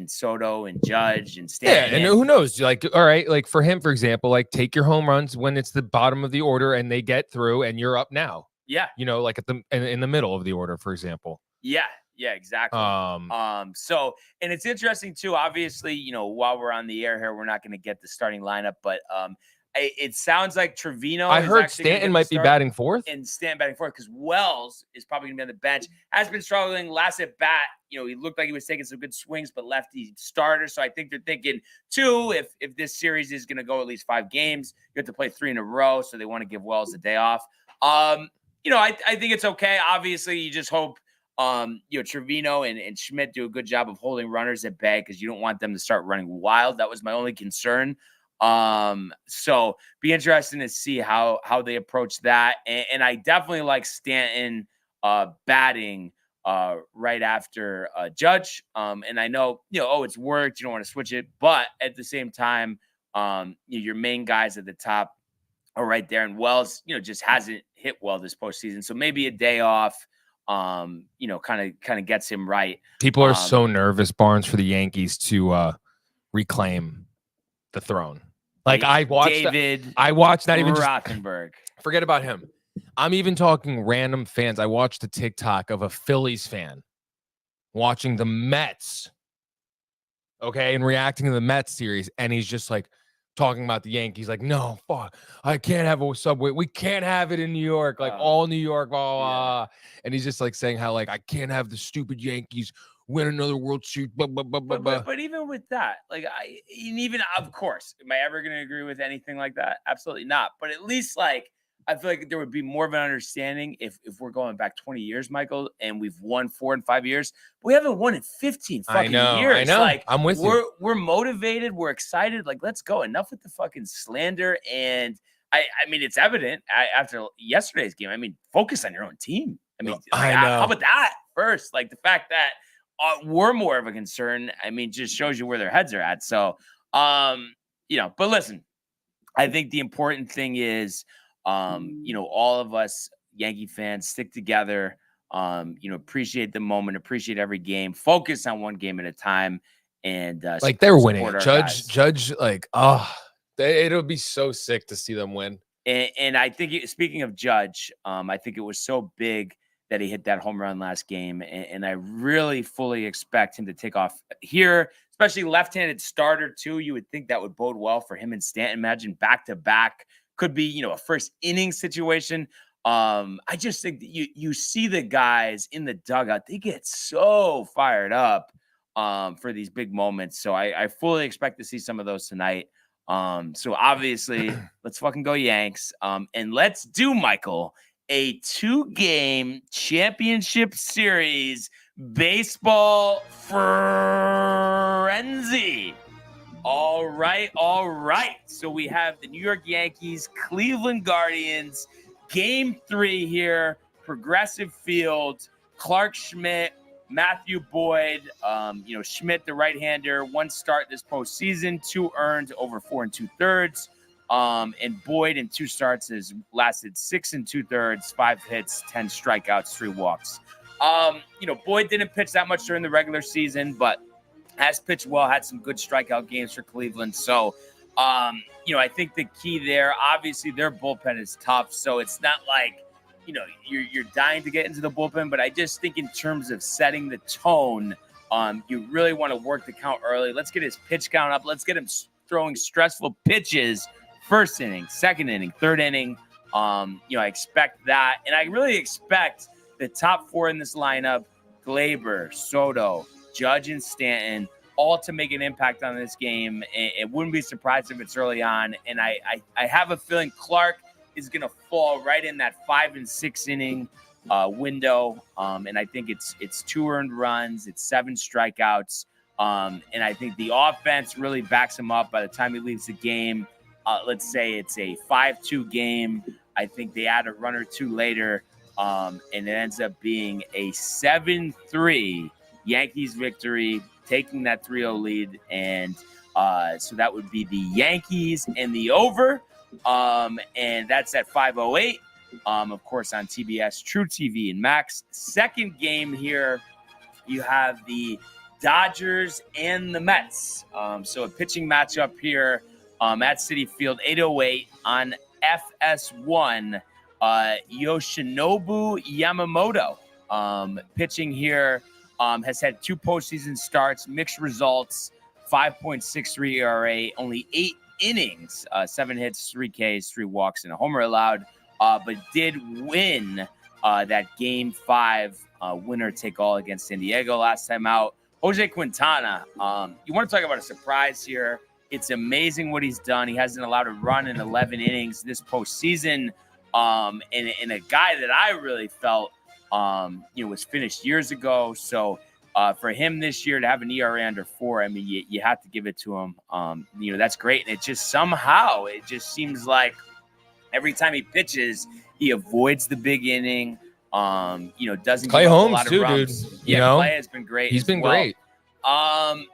Soto and Judge and Stanton. Yeah, and who knows? Like, all right, like for him, for example, like take your home runs when it's the bottom of the order and they get through, and you're up now. Yeah, like in the middle of the order, for example. Yeah. Yeah, exactly. So, and it's interesting too. Obviously, while we're on the air here, we're not going to get the starting lineup, but it sounds like Trevino. I is heard actually gonna Stanton get the might be start, batting fourth. and Stanton batting fourth because Wells is probably going to be on the bench. Has been struggling last at bat. He looked like he was taking some good swings, but lefty starter. So I think they're thinking too, if this series is going to go at least 5 games, you have to play 3 in a row. So they want to give Wells a day off. I think it's okay. Obviously, you just hope Trevino and Schmidt do a good job of holding runners at bay because you don't want them to start running wild. That was my only concern. So be interesting to see how they approach that. And I definitely like Stanton batting right after Judge. And I know, it's worked. You don't want to switch it, but at the same time, your main guys at the top are right there. And Wells, just hasn't hit well this postseason. So maybe a day off, kind of gets him right. People are so nervous, Barnes, for the Yankees to reclaim the throne. Like I watched not even Rothenberg. Forget about him. I'm even talking random fans. I watched a TikTok of a Phillies fan watching the Mets, okay, and reacting to the Mets series, and he's just like talking about the Yankees, like, no, fuck, I can't have a subway. We can't have it in New York, like all New York, blah, blah, blah. And he's just like saying how like I can't have the stupid Yankees win another World Series, blah, blah, blah, blah, blah. But even with that, like of course, am I ever going to agree with anything like that? Absolutely not. But at least like I feel like there would be more of an understanding if we're going back 20 years, Michael, and we've won 4 in 5 years. But we haven't won in 15 fucking years. I know. Like I'm with you. We're motivated. We're excited. Like, let's go. Enough with the fucking slander. And I mean, it's evident after yesterday's game. I mean, focus on your own team. I mean, I know. How about that first? Like the fact that we're more of a concern, I mean, just shows you where their heads are at. So, but listen, I think the important thing is, all of us Yankee fans stick together, appreciate the moment, appreciate every game, focus on one game at a time. And like they're winning. Judge, like, it'll be so sick to see them win. And I think, speaking of Judge, I think it was so big that he hit that home run last game. And I really fully expect him to take off here, especially left-handed starter too. You would think that would bode well for him and Stanton. Imagine back-to-back. Could be, a first inning situation. I just think that you see the guys in the dugout, they get so fired up for these big moments. So I fully expect to see some of those tonight. So obviously, let's fucking go Yanks. And let's do, Michael, a 2-game championship series baseball frenzy. All right. So we have the New York Yankees, Cleveland Guardians, Game 3 here, Progressive Field, Clark Schmidt, Matthew Boyd, Schmidt, the right-hander, 1 start this postseason, 2 earned over 4 2/3. And Boyd in 2 starts has lasted 6 2/3, 5 hits, 10 strikeouts, 3 walks. Boyd didn't pitch that much during the regular season, but has pitched well, had some good strikeout games for Cleveland. So, I think the key there, obviously their bullpen is tough. So it's not like, you're dying to get into the bullpen, but I just think in terms of setting the tone, you really want to work the count early. Let's get his pitch count up. Let's get him throwing stressful pitches. First inning, second inning, third inning. I expect that. And I really expect the top 4 in this lineup, Glaber, Soto, Judge, and Stanton, all to make an impact on this game. It wouldn't be surprised if it's early on. And I have a feeling Clark is going to fall right in that 5 and 6 inning window. And I think it's 2 earned runs, it's 7 strikeouts. And I think the offense really backs him up by the time he leaves the game. Let's say it's a 5-2 game. I think they add a run or 2 later. And it ends up being a 7-3 Yankees victory, taking that 3-0 lead. And so that would be the Yankees and the over. And that's at 5:08. Of course, on TBS, True TV, and Max. Second game here, you have the Dodgers and the Mets. So a pitching matchup here at Citi Field, 8:08 on FS1. Yoshinobu Yamamoto pitching here has had 2 postseason starts, mixed results, 5.63 ERA, only 8 innings, 7 hits, 3 Ks, 3 walks, and a homer allowed, but did win that Game 5 winner-take-all against San Diego last time out. Jose Quintana, you want to talk about a surprise here. It's amazing what he's done. He hasn't allowed a run in 11 innings this postseason, and a guy that I really felt was finished years ago. So for him this year to have an ERA under 4, I mean, you have to give it to him. That's great. And it just somehow, it just seems like every time he pitches, he avoids the big inning. Doesn't Clay give up Holmes a lot of too, runs. dude. Yeah, Clay has been great. He's been great.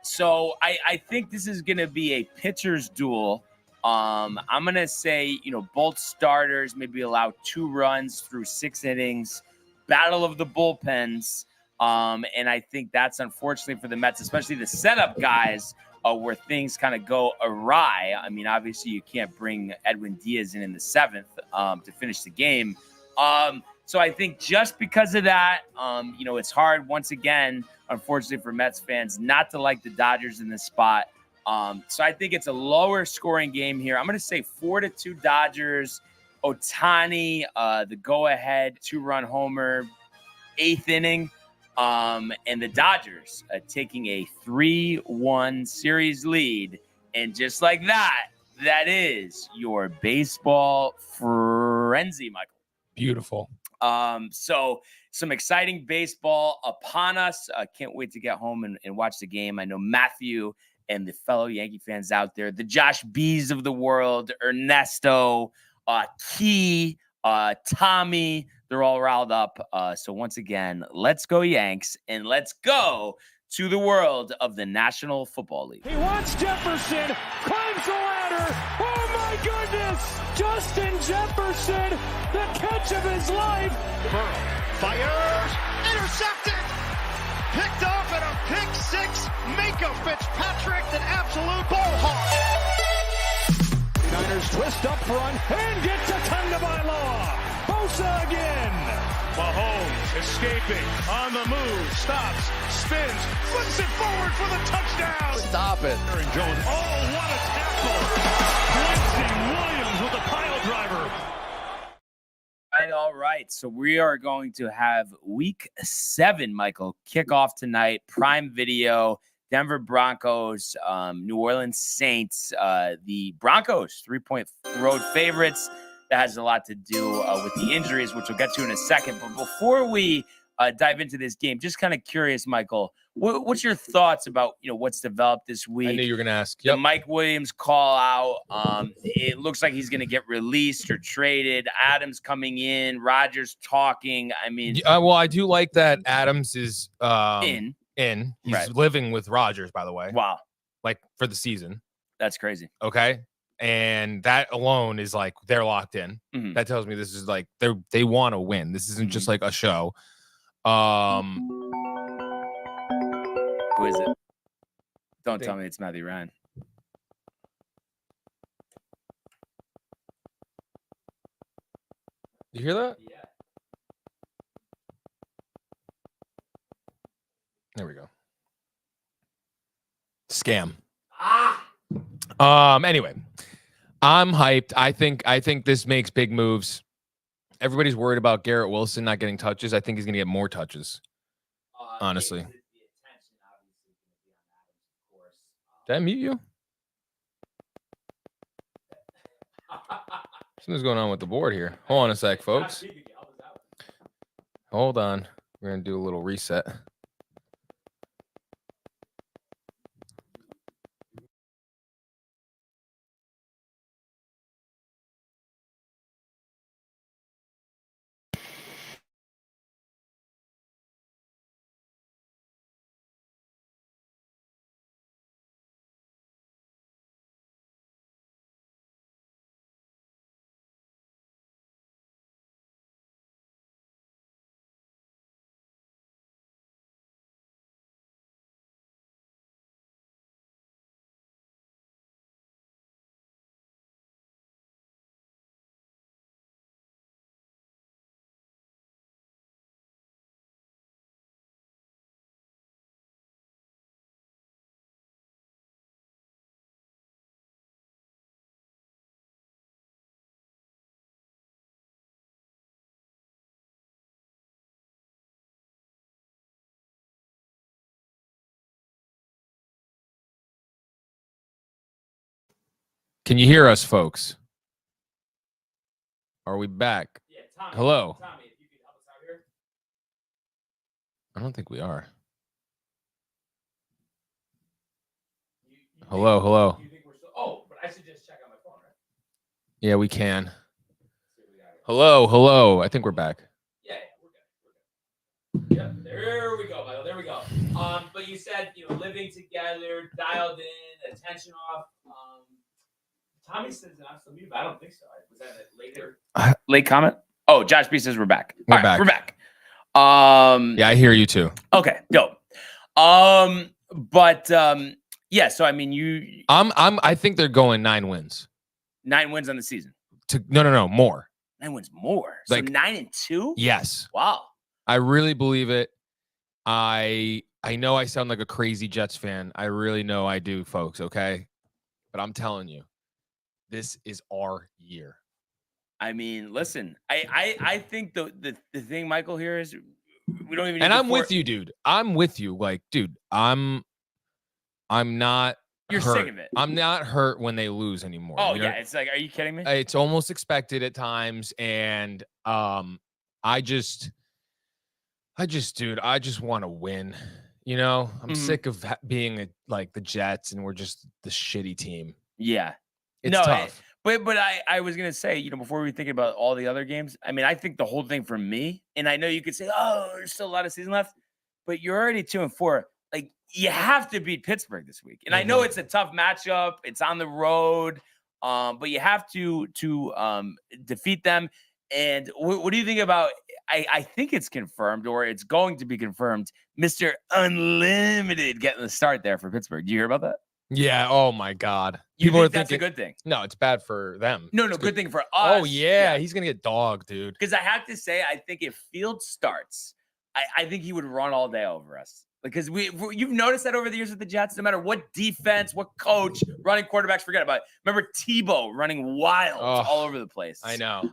So I think this is going to be a pitcher's duel. I'm going to say, both starters maybe allow 2 runs through 6 innings, battle of the bullpens. And I think that's unfortunately for the Mets, especially the setup guys, where things kind of go awry. I mean, obviously you can't bring Edwin Diaz in the 7th to finish the game. So I think just because of that, it's hard once again, unfortunately for Mets fans, not to like the Dodgers in this spot. So I think it's a lower scoring game here. I'm going to say 4-2 Dodgers. Ohtani, the go-ahead 2-run homer, 8th inning. And the Dodgers taking a 3-1 series lead. And just like that, that is your baseball frenzy, Michael. Beautiful. So some exciting baseball upon us. Can't wait to get home and watch the game. I know Matthew and the fellow Yankee fans out there, the Josh B's of the world, Ernesto, Key, Tommy, they're all riled up. So once again, let's go Yanks, and let's go to the world of the National Football League. He wants Jefferson, climbs the ladder. Oh my goodness! Justin Jefferson, the catch of his life. Burrow fires, intercepted, picked off at a pick 6. Minka Fitzpatrick, an absolute ball hawk. Niners twist up front and get to Tagovailoa. Bosa again. Mahomes escaping on the move, stops, spins, flips it forward for the touchdown. Stop it. Aaron Jones. Oh, what a tackle. Quincy Williams with a pile driver. All right. So we are going to have week 7, Michael, kick off tonight. Prime Video, Denver Broncos, New Orleans Saints. The Broncos, 3-point road favorites. That has a lot to do with the injuries, which we'll get to in a second. But before we dive into this game, just kind of curious, Michael, what's your thoughts about what's developed this week? I knew you were going to ask. The Mike Williams call out. It looks like he's going to get released or traded. Adams coming in, Rodgers talking. I mean, well, I do like that Adams is in. He's Right. living with Rodgers, by the way. Wow, Like for the season. that's crazy. Okay. And that alone is like they're locked in. Mhm. That tells me this is like they want to win. This isn't just like a show. Who is it? Don't tell me it's Matthew Ryan. You hear that? Yeah. There we go. Scam. Ah. Anyway, I'm hyped. I think this makes big moves. Everybody's worried about Garrett Wilson not getting touches. I think he's gonna get more touches. Honestly. Did I mute you? Something's going on with the board here. Hold on a sec, folks. Hold on. We're gonna do a little reset. Can you hear us, folks? Are we back? Yeah, Tommy. Hello. Tommy, if you could help us out here. I don't think we are. You Hello, hello. You think we're still? Oh, but I should just check on my phone, right? Yeah, we can. See what we got here. Hello, hello. I think we're back. Yeah, we're good. Yep, there we go, Michael. There we go. But you said living together, dialed in, attention off. Tommy says I'm still muted, but I don't think so. Was that a later late comment? Oh, Josh B says we're back. We're All right, back. We're back. Yeah, I hear you too. Okay, dope. Yeah. So I mean, I think they're going 9 wins. 9 wins on the season. No, more. 9 wins more. So Like 9-2. Yes. Wow. I really believe it. I know I sound like a crazy Jets fan. I really know I do, folks, okay? But I'm telling you, this is our year. I mean, listen, I think the thing, Michael, here is we don't even. And I'm with you, dude. I'm with you. Like, dude, I'm not. You're hurt. sick of it. I'm not hurt when they lose anymore. Oh you know? yeah, it's like, are you kidding me? It's almost expected at times, and I just, dude, I just want to win. You know, I'm sick of being like the Jets, and we're just the shitty team. Yeah, it's tough. But I was gonna say, before we think about all the other games, I mean, I think the whole thing for me, and I know you could say, oh, there's still a lot of season left, but you're already 2-4. Like, you have to beat Pittsburgh this week, and I know it's a tough matchup. It's on the road, but you have to defeat them. And what do you think about? I think it's confirmed, or it's going to be confirmed. Mr. Unlimited getting the start there for Pittsburgh. Do you hear about that? Yeah. Oh my God. You People think are that's thinking a good thing? No, it's bad for them. No, It's good thing for us. Oh yeah, he's gonna get dogged, dude. Because I have to say, I think if Fields starts, I think he would run all day over us. Because you've noticed that over the years with the Jets, no matter what defense, what coach, running quarterbacks, forget about it. Remember Tebow running wild all over the place. I know.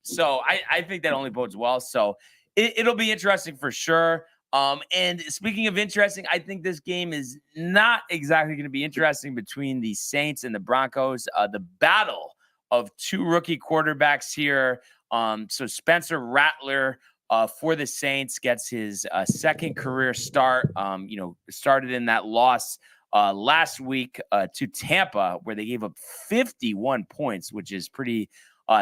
So I think that only bodes well. So it'll be interesting for sure. And speaking of interesting, I think this game is not exactly going to be interesting between the Saints and the Broncos. The battle of 2 rookie quarterbacks here. So Spencer Rattler for the Saints gets his second career start. Started in that loss last week to Tampa, where they gave up 51 points, which is pretty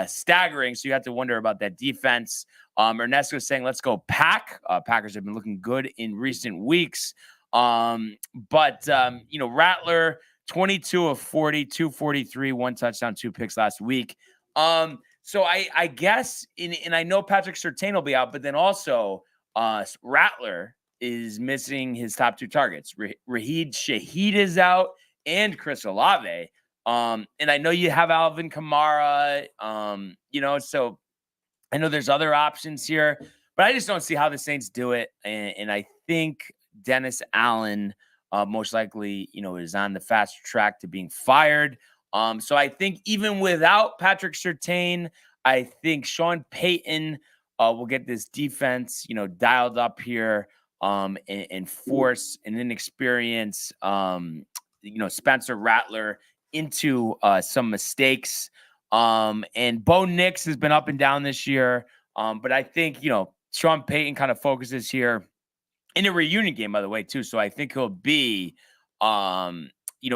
staggering. So you have to wonder about that defense. Ernesto saying, let's go Pack. Packers have been looking good in recent weeks. Rattler, 22 of 40, 243, 1 touchdown, 2 picks last week. So I guess, and I know Patrick Surtain will be out, but then also Rattler is missing his top 2 targets. Raheed Shaheed is out, and Chris Olave. And I know you have Alvin Kamara, so I know there's other options here, but I just don't see how the Saints do it. And I think Dennis Allen most likely, is on the fast track to being fired. So I think even without Patrick Surtain, I think Sean Payton will get this defense, dialed up here and force an inexperienced, Spencer Rattler into some mistakes. And Bo Nix has been up and down this year. But I think, Sean Payton kind of focuses here in a reunion game, by the way, too. So I think he'll be,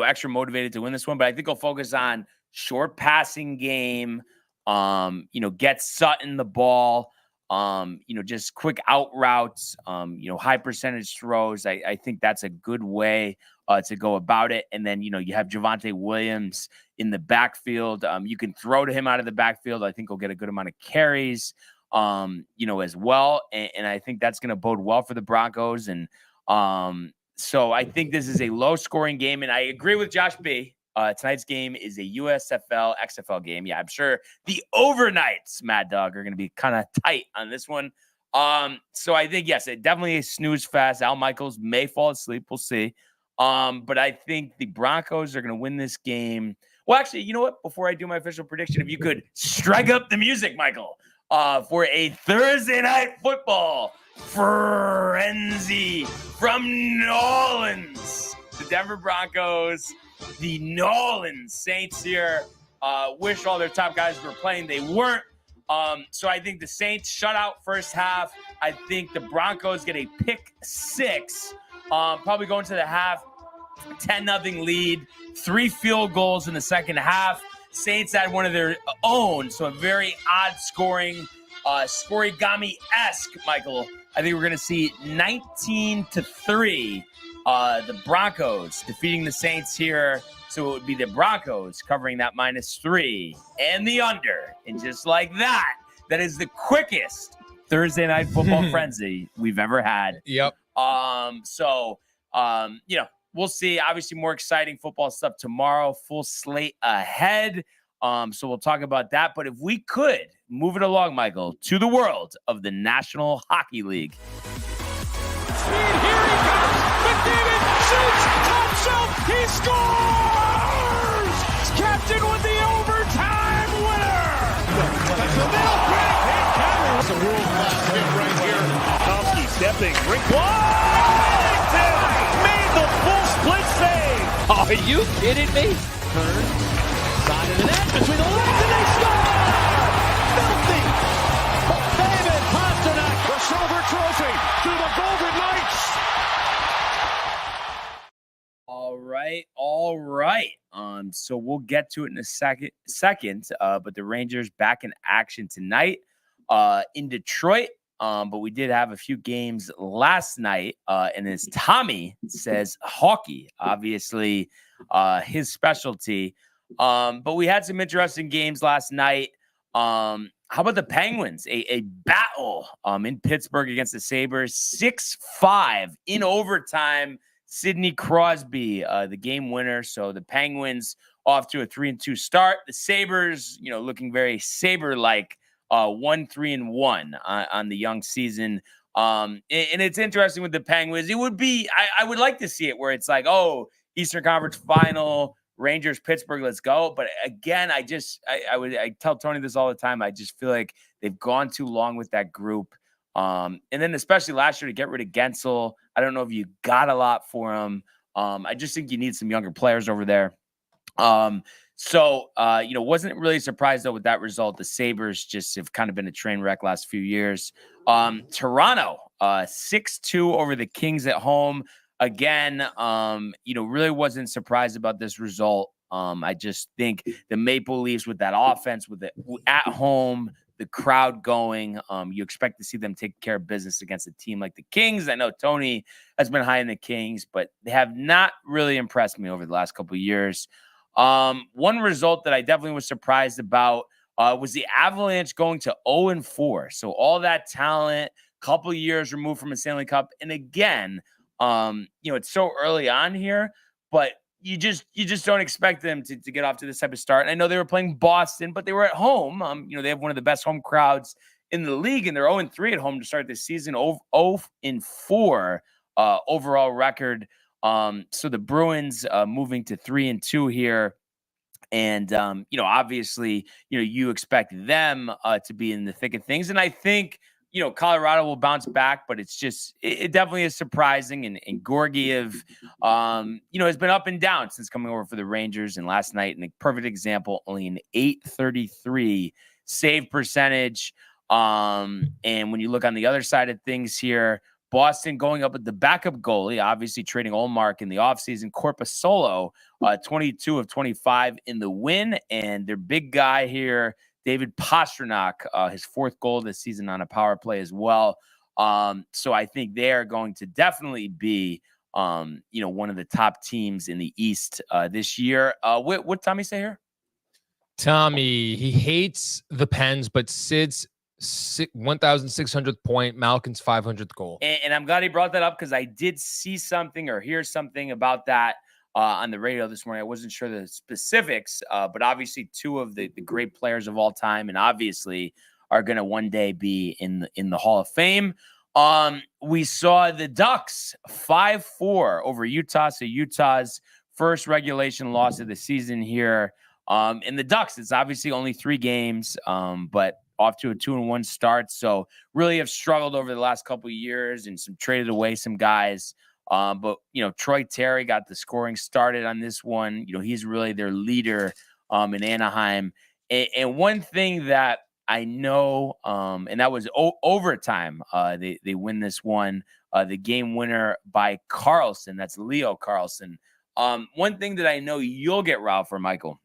extra motivated to win this one. But I think he'll focus on short passing game, get Sutton the ball, just quick out routes, high percentage throws. I think that's a good way to go about it. And then, you have Javonte Williams in the backfield. You can throw to him out of the backfield. I think he'll get a good amount of carries, as well. And I think that's going to bode well for the Broncos. And so I think this is a low scoring game. And I agree with Josh B. Tonight's game is a USFL, XFL game. Yeah, I'm sure the overnights, Mad Dog, are going to be kind of tight on this one. So I think, yes, it definitely a snooze fest. Al Michaels may fall asleep. We'll see. But I think the Broncos are going to win this game. Well, actually, you know what? Before I do my official prediction, if you could strike up the music, Michael, for a Thursday night football frenzy from New Orleans. The Denver Broncos the Nolan Saints here. Wish all their top guys were playing. They weren't. So I think the Saints shut out first half. I think the Broncos get a pick 6. Probably going to the half, 10-0 lead, 3 field goals in the second half. Saints had one of their own, so a very odd scoring, scorigami-esque, Michael. I think we're going to see 19-3, the Broncos defeating the Saints here. So it would be the Broncos covering that -3 and the under. And just like that, that is the quickest Thursday night football frenzy we've ever had. Yep. We'll see. Obviously, more exciting football stuff tomorrow. Full slate ahead. So we'll talk about that. But if we could move it along, Michael, to the world of the National Hockey League. Here he comes. McDavid shoots. Top shelf. He scores. Captain with the overtime winner. That's the middle. Great hit. That's a world-class hit right here. Tomsky stepping. Rink Washington made the full split save. Are you kidding me? Turn. Side of the net. Between the legs and they score. Filthy. David Pasternak. The silver trophy to the Golden Knights. All right. So we'll get to it in a second. But the Rangers back in action tonight in Detroit. But we did have a few games last night. And as Tommy says, hockey, obviously his specialty. But we had some interesting games last night. How about the Penguins? A battle in Pittsburgh against the Sabres, 6-5 in overtime. Sidney Crosby, the game winner. So the Penguins off to a 3-2 start. The Sabres, looking very Sabre-like, 1-3-1 on the young season. And it's interesting with the Penguins. It would be, I would like to see it where it's like, oh, Eastern Conference Final, Rangers, Pittsburgh, let's go. But again, I tell Tony this all the time. I just feel like they've gone too long with that group. And then especially last year to get rid of Gensel, I don't know if you got a lot for him. I just think you need some younger players over there. Wasn't really surprised though with that result. The Sabres just have kind of been a train wreck last few years. Toronto, 6-2 over the Kings at home. Again, really wasn't surprised about this result. I just think the Maple Leafs with that offense, with it at home, the crowd going, you expect to see them take care of business against a team like the Kings. I know Tony has been high in the Kings, but they have not really impressed me over the last couple of years. One result that I definitely was surprised about was the Avalanche going to 0-4. So all that talent, couple of years removed from a Stanley Cup. And again, it's so early on here, but you just don't expect them to get off to this type of start. And I know they were playing Boston, but they were at home. They have one of the best home crowds in the league, and they're 0-3 at home to start this season. 0-4 overall record. So the Bruins moving to 3-2 here. And, obviously, you expect them to be in the thick of things. And I think, Colorado will bounce back, but it's just, it definitely is surprising. And Georgiev, has been up and down since coming over for the Rangers. And last night, in a perfect example, only an .833 save percentage. And when you look on the other side of things here, Boston going up with the backup goalie, obviously trading Olmark in the offseason. Korpisalo, 22 of 25 in the win. And their big guy here, David Pasternak, his 4th goal this season on a power play as well. So I think they are going to definitely be, one of the top teams in the East this year. What Tommy say here? Tommy, he hates the Pens, but Sid's 1,600th point, Malkin's 500th goal. And I'm glad he brought that up because I did see something or hear something about that on the radio this morning. I wasn't sure the specifics, but obviously 2 of the great players of all time, and obviously are going to one day be in the Hall of Fame. We saw the Ducks 5-4 over Utah. So Utah's first regulation loss of the season here. And the Ducks, it's obviously only 3 games, but off to a 2-1 start. So really have struggled over the last couple of years and traded away some guys. But Troy Terry got the scoring started on this one. He's really their leader in Anaheim. And one thing that I know, and that was overtime. They win this one. The game winner by Carlson. That's Leo Carlson. One thing that I know you'll get riled for, Michael,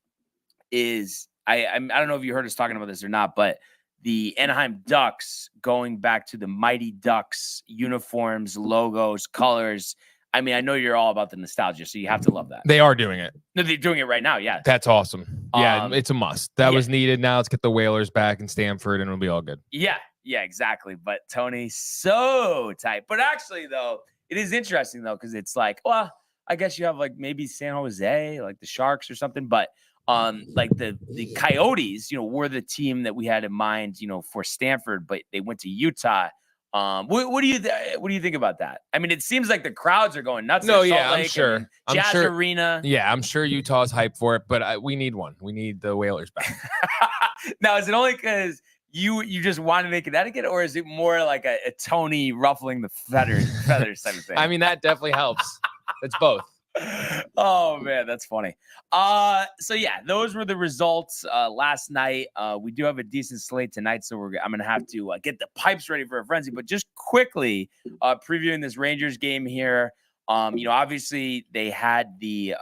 is I don't know if you heard us talking about this or not, but the Anaheim Ducks going back to the Mighty Ducks uniforms, logos, colors. I mean, I know you're all about the nostalgia, so you have to love that. They are doing it. No, they're doing it right now. Yeah, that's awesome. Yeah, it's a must. That was needed. Now let's get the Whalers back in Stamford, and it'll be all good. Yeah, exactly. But Tony, so tight. But actually, though, it is interesting though, because it's like, well, I guess you have like maybe San Jose, like the Sharks or something, but like the Coyotes, were the team that we had in mind, for Stanford, but they went to Utah. What do you think about that? I mean, it seems like the crowds are going nuts. No, at Salt Lake I'm sure. and Jazz Arena. Yeah, I'm sure Utah's hyped for it, but we need one. We need the Whalers back. Now, is it only because you just want to make Connecticut, or is it more like a Tony ruffling the feathers type of thing? I mean, that definitely helps. It's both. Oh man, that's funny. So yeah, those were the results last night. We do have a decent slate tonight, so I'm gonna have to get the pipes ready for a frenzy. But just quickly previewing this Rangers game here. Obviously they had the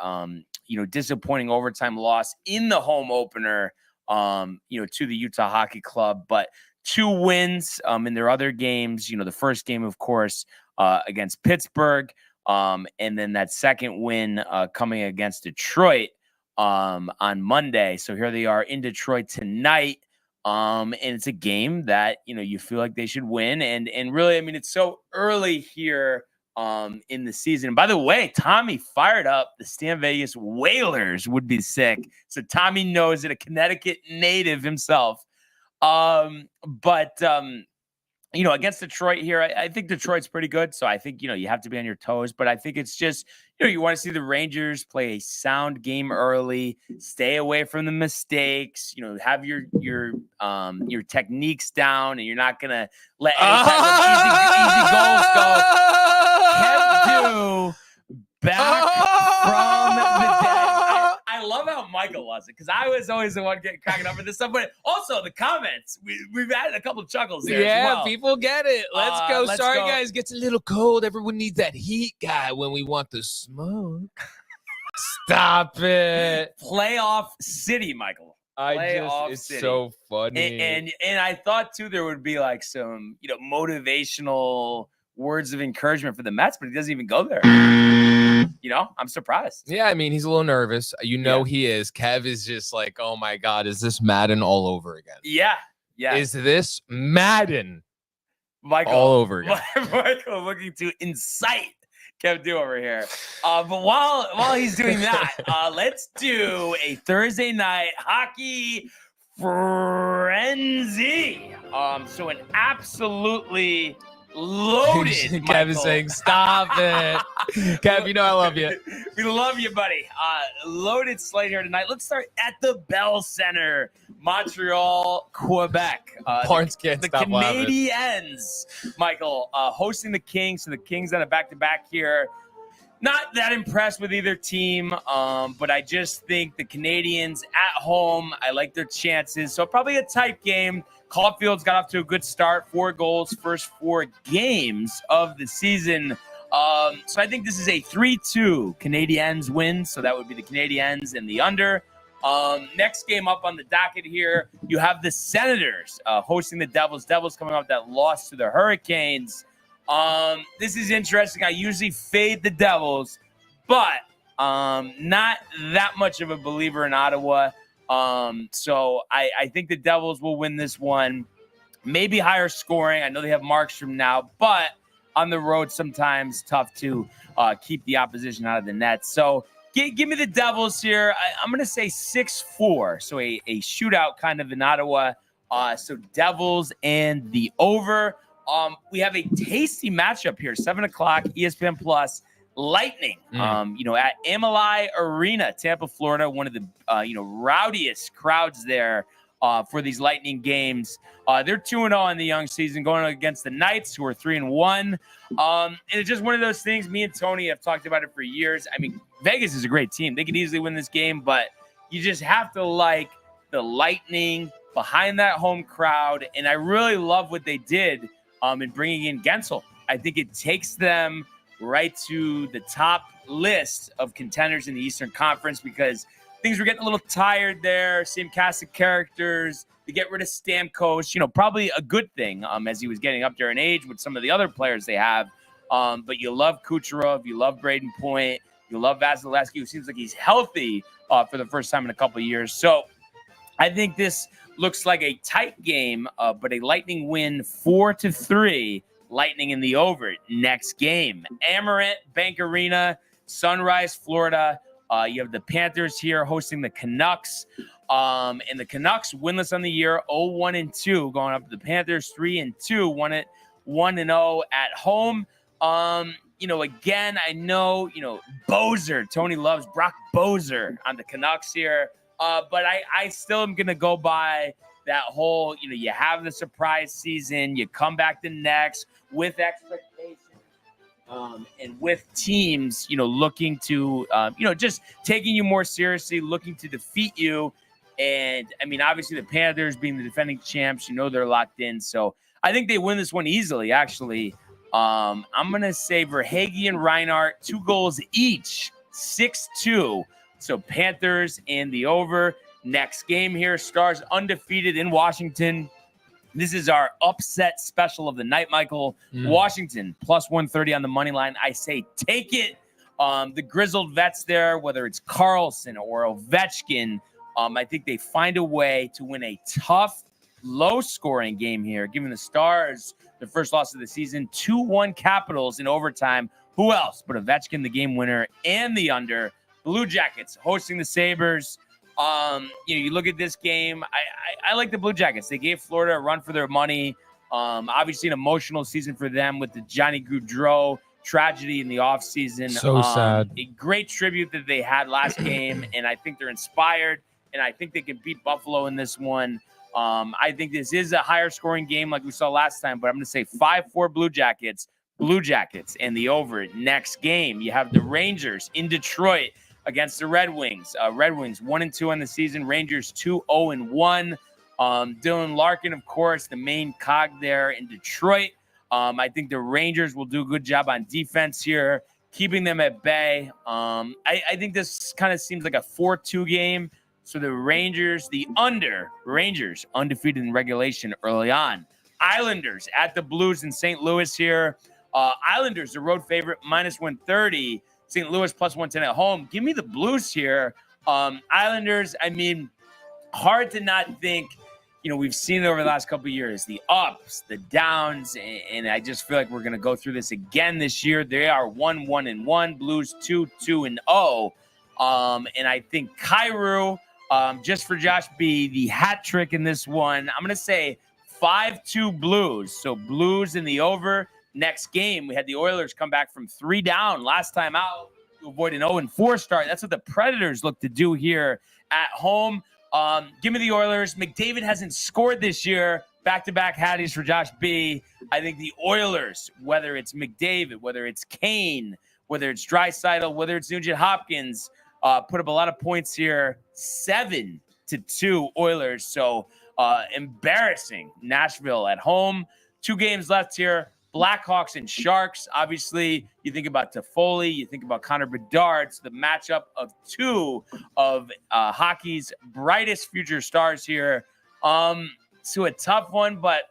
disappointing overtime loss in the home opener to the Utah Hockey Club, but 2 wins in their other games. The first game, of course, against Pittsburgh. And then that second win coming against Detroit on Monday. So here they are in Detroit tonight. And it's a game that, you feel like they should win. And really, I mean, it's so early here in the season. And by the way, Tommy fired up the Stan Vegas Whalers would be sick. So Tommy knows it, a Connecticut native himself. Against Detroit here, I think Detroit's pretty good. So I think, you have to be on your toes. But I think it's just, you want to see the Rangers play a sound game early, stay away from the mistakes, have your techniques down, and you're not going to let any kind of easy goals go. Kev back from the dead. I love how Michael loves it, because I was always the one getting cracking up with this stuff. But also the comments, we've added a couple of chuckles here. Yeah, as well. People get it. Let's go. Let's Sorry, go. guys, gets a little cold. Everyone needs that heat guy when we want the smoke. Stop it. Playoff City, Michael. It's City. So funny. And I thought too there would be like some motivational words of encouragement for the Mets, but he doesn't even go there. I'm surprised. Yeah, I mean, he's a little nervous. He is. Kev is just like, oh my God, is this Madden all over again? Yeah. Is this Madden Michael, all over again? Michael looking to incite Kev Do over here. But while he's doing that, let's do a Thursday night hockey frenzy. So an absolutely loaded. Kev is saying, stop it. Kev, I love you. We love you, buddy. Loaded slate here tonight. Let's start at the Bell Center, Montreal, Quebec. Barnes can't the stop laughing. Canadiens, Michael, hosting the Kings. So the Kings on a back-to-back here. Not that impressed with either team, but I just think the Canadiens at home, I like their chances. So probably a tight game. Caulfield's got off to a good start, 4 goals, first 4 games of the season. So I think this is a 3-2 Canadiens win. So that would be the Canadiens and the under. Next game up on the docket here, you have the Senators hosting the Devils. Devils coming off that loss to the Hurricanes. This is interesting. I usually fade the Devils, but not that much of a believer in Ottawa. So I think the Devils will win this one. Maybe higher scoring. I know they have Markstrom now, but on the road sometimes tough to keep the opposition out of the net. So give me the Devils here. I'm going to say 6-4. So a shootout kind of in Ottawa. So Devils and the over. We have a tasty matchup here, 7 o'clock, ESPN Plus, Lightning, at Amalie Arena, Tampa, Florida, one of the, rowdiest crowds there for these Lightning games. They're 2-0 in the young season, going against the Knights, who are 3-1. And it's just one of those things. Me and Tony have talked about it for years. I mean, Vegas is a great team. They could easily win this game, but you just have to like the Lightning behind that home crowd. And I really love what they did in bringing in Gensel. I think it takes them right to the top list of contenders in the Eastern Conference because things were getting a little tired there. Same cast of characters. They get rid of Stamkos, probably a good thing as he was getting up there in age with some of the other players they have. But you love Kucherov. You love Braden Point. You love Vasilevsky, who seems like he's healthy for the first time in a couple of years. So I think this looks like a tight game, but a Lightning win 4-3. Lightning in the over. Next game, Amarant Bank Arena, Sunrise, Florida. You have the Panthers here hosting the Canucks. And the Canucks winless on the year, 0-1-2, going up to the Panthers 3-2, 1-0 at home. Again, I know, Bozer, Tony loves Brock Bozer on the Canucks here. But I still am going to go by that whole, you have the surprise season, you come back the next with expectations. And with teams, looking to, just taking you more seriously, looking to defeat you. And, I mean, obviously the Panthers being the defending champs, they're locked in. So I think they win this one easily, actually. I'm going to say Verhaeghe and Reinhart, 2 goals each, 6-2. So Panthers and the over. Next game here, Stars undefeated in Washington. This is our upset special of the night, Michael. Washington, plus 130 on the money line. I say take it. The grizzled vets there, whether it's Carlson or Ovechkin, I think they find a way to win a tough, low-scoring game here, giving the Stars their first loss of the season, 2-1 Capitals in overtime. Who else but Ovechkin, the game winner, and the under. Blue Jackets hosting the Sabres. You look at this game, I like the Blue Jackets. They gave Florida a run for their money. Obviously an emotional season for them with the Johnny Gaudreau tragedy in the offseason. So sad. A great tribute that they had last game, and I think they're inspired, and I think they can beat Buffalo in this one. I think this is a higher scoring game like we saw last time, but I'm going to say 5-4 Blue Jackets, and the over. Next game, you have the Rangers in Detroit against the Red Wings. Red Wings 1-2 on the season. Rangers 2-0-1. Dylan Larkin, of course, the main cog there in Detroit. I think the Rangers will do a good job on defense here, keeping them at bay. I think this kind of seems like a 4-2 game. So the Rangers undefeated in regulation early on. Islanders at the Blues in St. Louis here. Islanders, the road favorite, minus 130. St. Louis plus 110 at home. Give me the Blues here. Islanders, I mean, hard to not think, we've seen it over the last couple of years, the ups, the downs, and I just feel like we're going to go through this again this year. They are 1-1-1, Blues 2-2-0. And I think Kyrou, just for Josh B, the hat trick in this one, I'm going to say 5-2 Blues. So Blues in the over. Next game, we had the Oilers come back from 3 down last time out to avoid an 0-4 start. That's what the Predators look to do here at home. Give me the Oilers. McDavid hasn't scored this year. Back-to-back Hatties for Josh B. I think the Oilers, whether it's McDavid, whether it's Kane, whether it's Draisaitl, whether it's Nugent Hopkins, put up a lot of points here. 7-2 Oilers. So embarrassing. Nashville at home. 2 games left here. Blackhawks and Sharks. Obviously, you think about Toffoli, you think about Connor Bedard. It's the matchup of 2 of hockey's brightest future stars here. So a tough one, but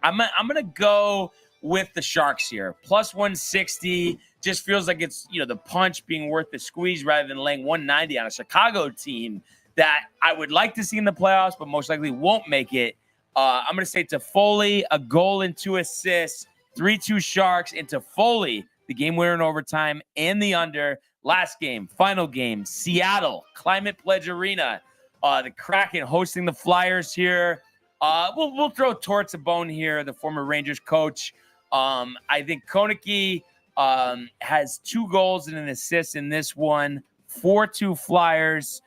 I'm gonna go with the Sharks here. Plus 160. Just feels like it's the punch being worth the squeeze rather than laying 190 on a Chicago team that I would like to see in the playoffs, but most likely won't make it. I'm gonna say Toffoli, a goal and 2 assists. 3-2 Sharks into Foley, the game winner in overtime, and the under. Last game, final game, Seattle, Climate Pledge Arena. The Kraken hosting the Flyers here. We'll throw Torts a bone here, the former Rangers coach. I think Konecki has 2 goals and an assist in this one. 4-2 Flyers.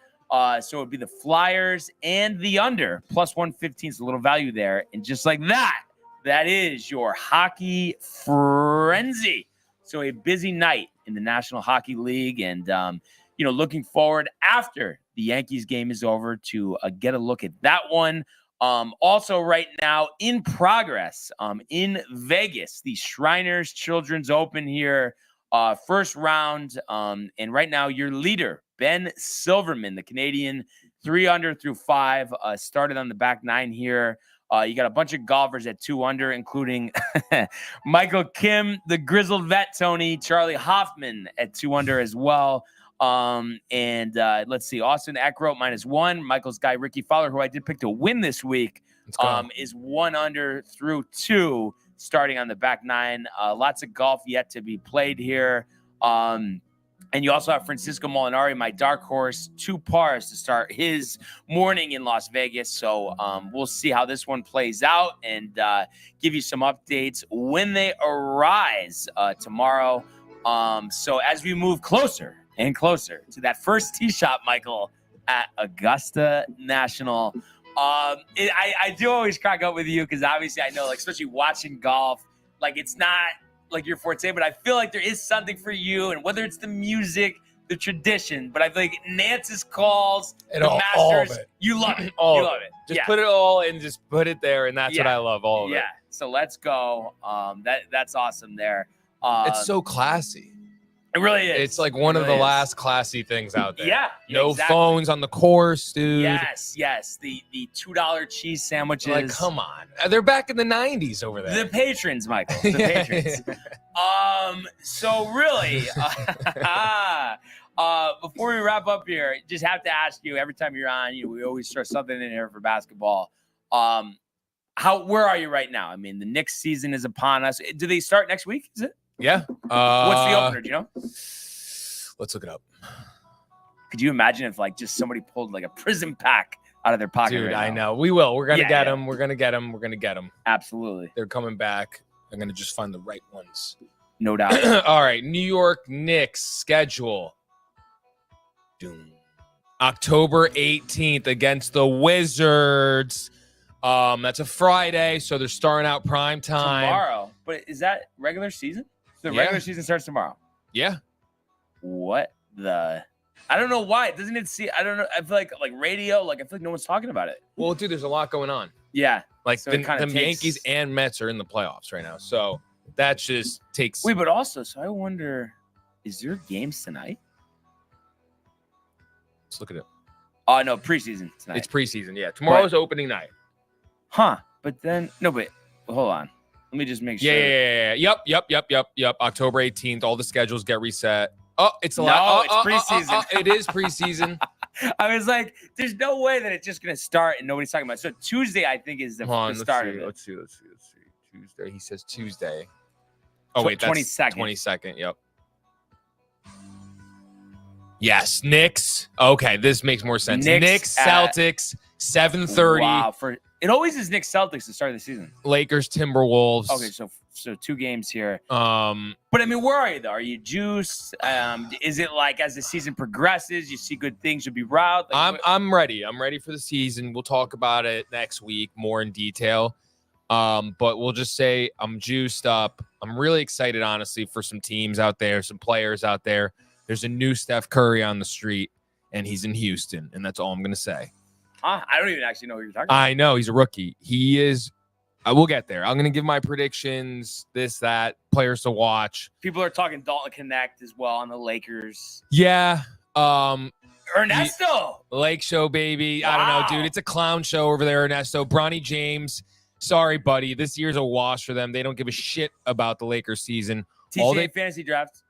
So it would be the Flyers and the under plus 115 is a little value there. And just like that, that is your hockey frenzy. So a busy night in the National Hockey League, and looking forward after the Yankees game is over to get a look at that one. Also right now in progress in Vegas, the Shriners Children's Open here, first round. And right now your leader, Ben Silverman, the Canadian, 3 under through 5, started on the back 9 here. You got a bunch of golfers at 2 under, including Michael Kim, the grizzled vet, Tony, Charlie Hoffman at 2 under as well. And let's see, Austin Eckroat -1. Michael's guy, Ricky Fowler, who I did pick to win this week, is 1 under through 2, starting on the back 9. Lots of golf yet to be played here. And you also have Francisco Molinari, my dark horse, 2 pars to start his morning in Las Vegas. So we'll see how this one plays out and give you some updates when they arise tomorrow. So as we move closer and closer to that first tee shot, Michael, at Augusta National, I do always crack up with you because obviously I know, like, especially watching golf, like it's not like your forte, but I feel like there is something for you, and whether it's the music, the tradition, but I feel like Nance's calls, And the all Masters, of it. you love it. All you of love it. Just Yeah. put it all and just put it there, and that's what I love. All of it. Yeah. So let's go. That's awesome there. It's so classy. It really is. It's like one It of really the is. last classy things out there. Yeah. No exactly. phones on the course, dude. Yes. The $2 cheese sandwiches. Like, come on. They're back in the 90s over there. The patrons, Michael. The patrons. So really, before we wrap up here, just have to ask you, every time you're on, we always throw something in here for basketball. Where are you right now? I mean, the Knicks season is upon us. Do they start next week? Is it? Yeah. What's the opener? Do you know? Let's look it up. Could you imagine if just somebody pulled like a prison pack out of their pocket? Dude, right I now? know. We will. We're going to Yeah, get yeah. them. We're going to get them. We're going to get them. Absolutely. They're coming back. I'm going to just find the right ones. No doubt. All right. New York Knicks schedule. Doom. October 18th against the Wizards. That's a Friday, so they're starting out prime time. Tomorrow. But is that regular season? The Yeah. regular season starts tomorrow. Yeah. What the? I don't know why. Doesn't it see? I don't know. I feel like radio. I feel like no one's talking about it. Well, dude, there's a lot going on. Yeah. Like So it kinda the takes- Yankees and Mets are in the playoffs right now, so that just takes. Wait, but also, so I wonder, is there games tonight? Let's look at it. Oh no, preseason tonight. It's preseason. Yeah, tomorrow's opening night. Huh? But then no, but hold on. Let me just make sure. Yeah. Yep. October 18th. All the schedules get reset. Oh, it's a No, lot. it's preseason. It is preseason. I was like, there's no way that it's just gonna start and nobody's talking about it. So Tuesday, I think, is the, Hold on, the start of it. Let's see. Tuesday. He says Tuesday. Oh wait, that's 22nd. 22nd. Yep. Yes, Knicks. Okay, this makes more sense. Knicks at- Celtics, 7:30. Wow, it always is Knicks Celtics to start the season. Lakers Timberwolves. Okay, so 2 games here. But I mean, where are you though? Are you juiced? Is it like as the season progresses, you see good things, you'll be riled? I'm ready. I'm ready for the season. We'll talk about it next week more in detail. But we'll just say I'm juiced up. I'm really excited, honestly, for some teams out there, some players out there. There's a new Steph Curry on the street, and he's in Houston, and that's all I'm gonna say. I don't even actually know what you're talking about. I know he's a rookie. He is. I will get there. I'm gonna give my predictions. This, that, players to watch. People are talking Dalton Connect as well on the Lakers. Yeah. Ernesto. Lake Show, baby. I don't know, Wow. dude. It's a clown show over there, Ernesto. Bronny James. Sorry, buddy. This year's a wash for them. They don't give a shit about the Lakers season. All TCA they fantasy draft.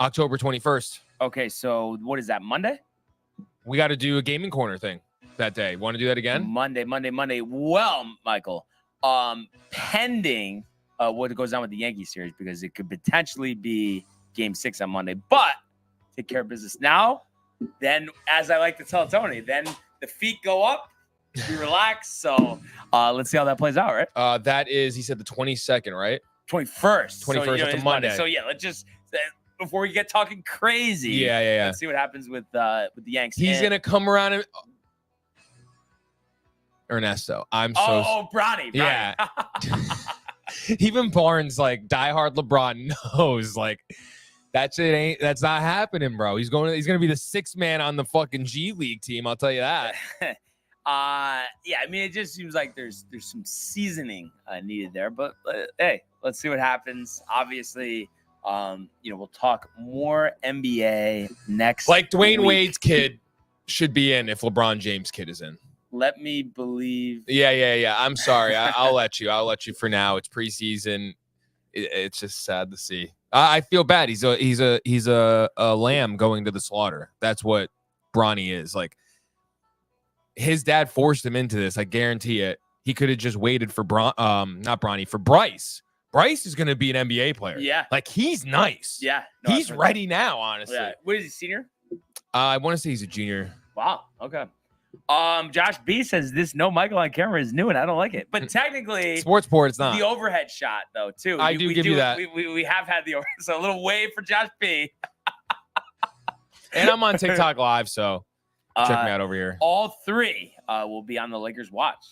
October 21st. Okay, so what is that? Monday? We got to do a gaming corner thing that day. Want to do that again? Monday. Well, Michael, pending what goes on with the Yankee series, because it could potentially be Game 6 on Monday. But take care of business now. Then, as I like to tell Tony, then the feet go up, you relax. So let's see how that plays out, right? That is, he said the 22nd, right? 21st. 21st, that's a it's Monday. So yeah, let's just before we get talking crazy. Yeah. Let's see what happens with the Yanks. He's gonna come around and Ernesto. I'm so Bronny. yeah. Even Barnes, like diehard LeBron, knows like that shit that's not happening, bro. He's gonna be the sixth man on the fucking G League team. I'll tell you that. Yeah, I mean, it just seems like there's some seasoning needed there, but hey, let's see what happens. Obviously, we'll talk more NBA next. Like Dwayne week. Wade's kid should be in if LeBron James' kid is in. Let me believe. Yeah. I'm sorry. I'll let you. I'll let you for now. It's preseason. It's just sad to see. I feel bad. He's a lamb going to the slaughter. That's what Bronny is. Like his dad forced him into this. I guarantee it. He could have just waited for for Bryce. Bryce is going to be an NBA player. Yeah. Like he's nice. Yeah. He's ready now, honestly. Yeah. What is he, senior? I want to say he's a junior. Wow. Okay. Josh B says this no Michael on camera is new and I don't like it. But technically Sports Port, it's not. The overhead shot though, too. I do give you that. We have had the overhead. So a little wave for Josh B. And I'm on TikTok live, so check me out over here. All three will be on the Lakers watch.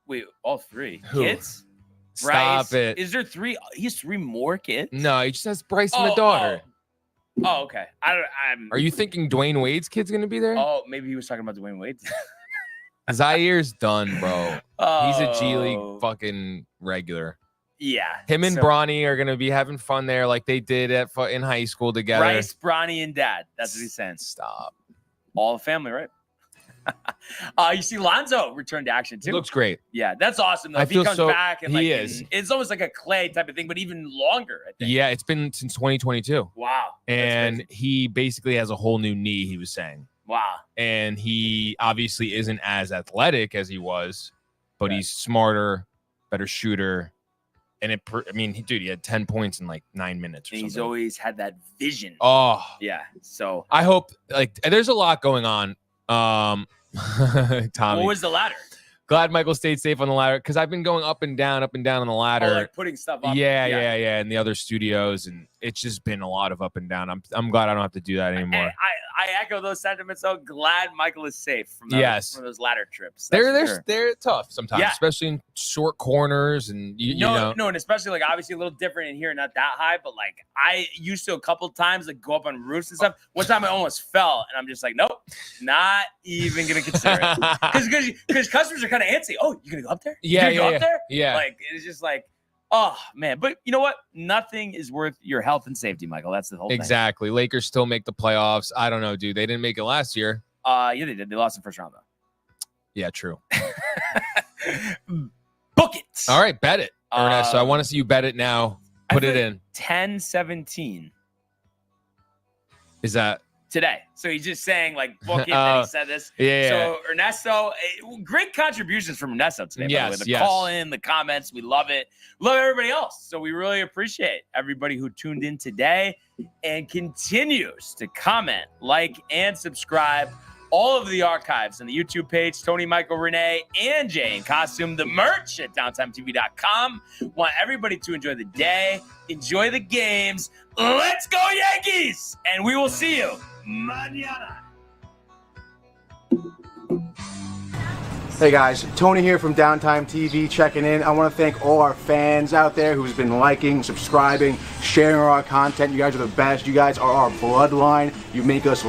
Wait, all three? Who? Kids? Stop Bryce. it. Is there three? He has three more kids? No, he just has Bryce and the daughter. Oh, okay. I'm. Are you thinking Dwayne Wade's kid's gonna be there? Oh, maybe he was talking about Dwayne Wade. Zaire done, bro. Oh. He's a G League fucking regular. Yeah. Him and Bronny are gonna be having fun there, like they did in high school together. Bryce, Bronny, and Dad. That's what he's saying. Stop. All the family, right? You see Lonzo return to action too. Looks great. Yeah, that's awesome. Though. I If he feel comes so- back and he is. it's almost like a Clay type of thing, but even longer. I think. Yeah, it's been since 2022. Wow. That's And crazy. he basically has a whole new knee, he was saying. Wow. And he obviously isn't as athletic as he was, but Right. he's smarter, better shooter. And he had 10 points in like 9 minutes or And something. he's always had that vision. Oh, Yeah. So I hope there's a lot going on. Tommy, what was the ladder? glad Michael stayed safe on the ladder because I've been going up and down on the ladder. Oh, like putting stuff up. Yeah, in the other studios, and it's just been a lot of up and down. I'm glad I don't have to do that anymore. And I echo those sentiments. So glad Michael is safe from those, Yes. from those ladder trips. That's for sure. They're tough sometimes, Yeah. especially in short corners and you know. No, and especially like obviously a little different in here, not that high, but like I used to a couple times like go up on roofs and stuff. One time I almost fell, and I'm just like, nope, not even gonna consider it. Because customers are kind of antsy. Oh, you gonna go up there? You gonna go up there? Yeah. Like it's just like, oh man. But you know what? Nothing is worth your health and safety, Michael. That's the whole thing. Exactly. Lakers still make the playoffs. I don't know, dude. They didn't make it last year. Yeah, they did. They lost in the first round though. Yeah, true. Book it. All right, bet it, Ernesto. I want to see you bet it now. Put it in. 10-17 Is that? today. So he's just saying like book it. And he said this. Yeah. So Ernesto, great contributions from Ernesto today. By the way. Yes, The call in, the comments, we love it. Love everybody else. So we really appreciate everybody who tuned in today and continues to comment, like, and subscribe. All of the archives on the YouTube page, Tony, Michael, Renee, and Jay in costume, the merch at downtimetv.com. Want everybody to enjoy the day, enjoy the games. Let's go Yankees! And we will see you mañana. Hey guys, Tony here from Downtime TV checking in. I want to thank all our fans out there who's been liking, subscribing, sharing our content. You guys are the best. You guys are our bloodline. You make us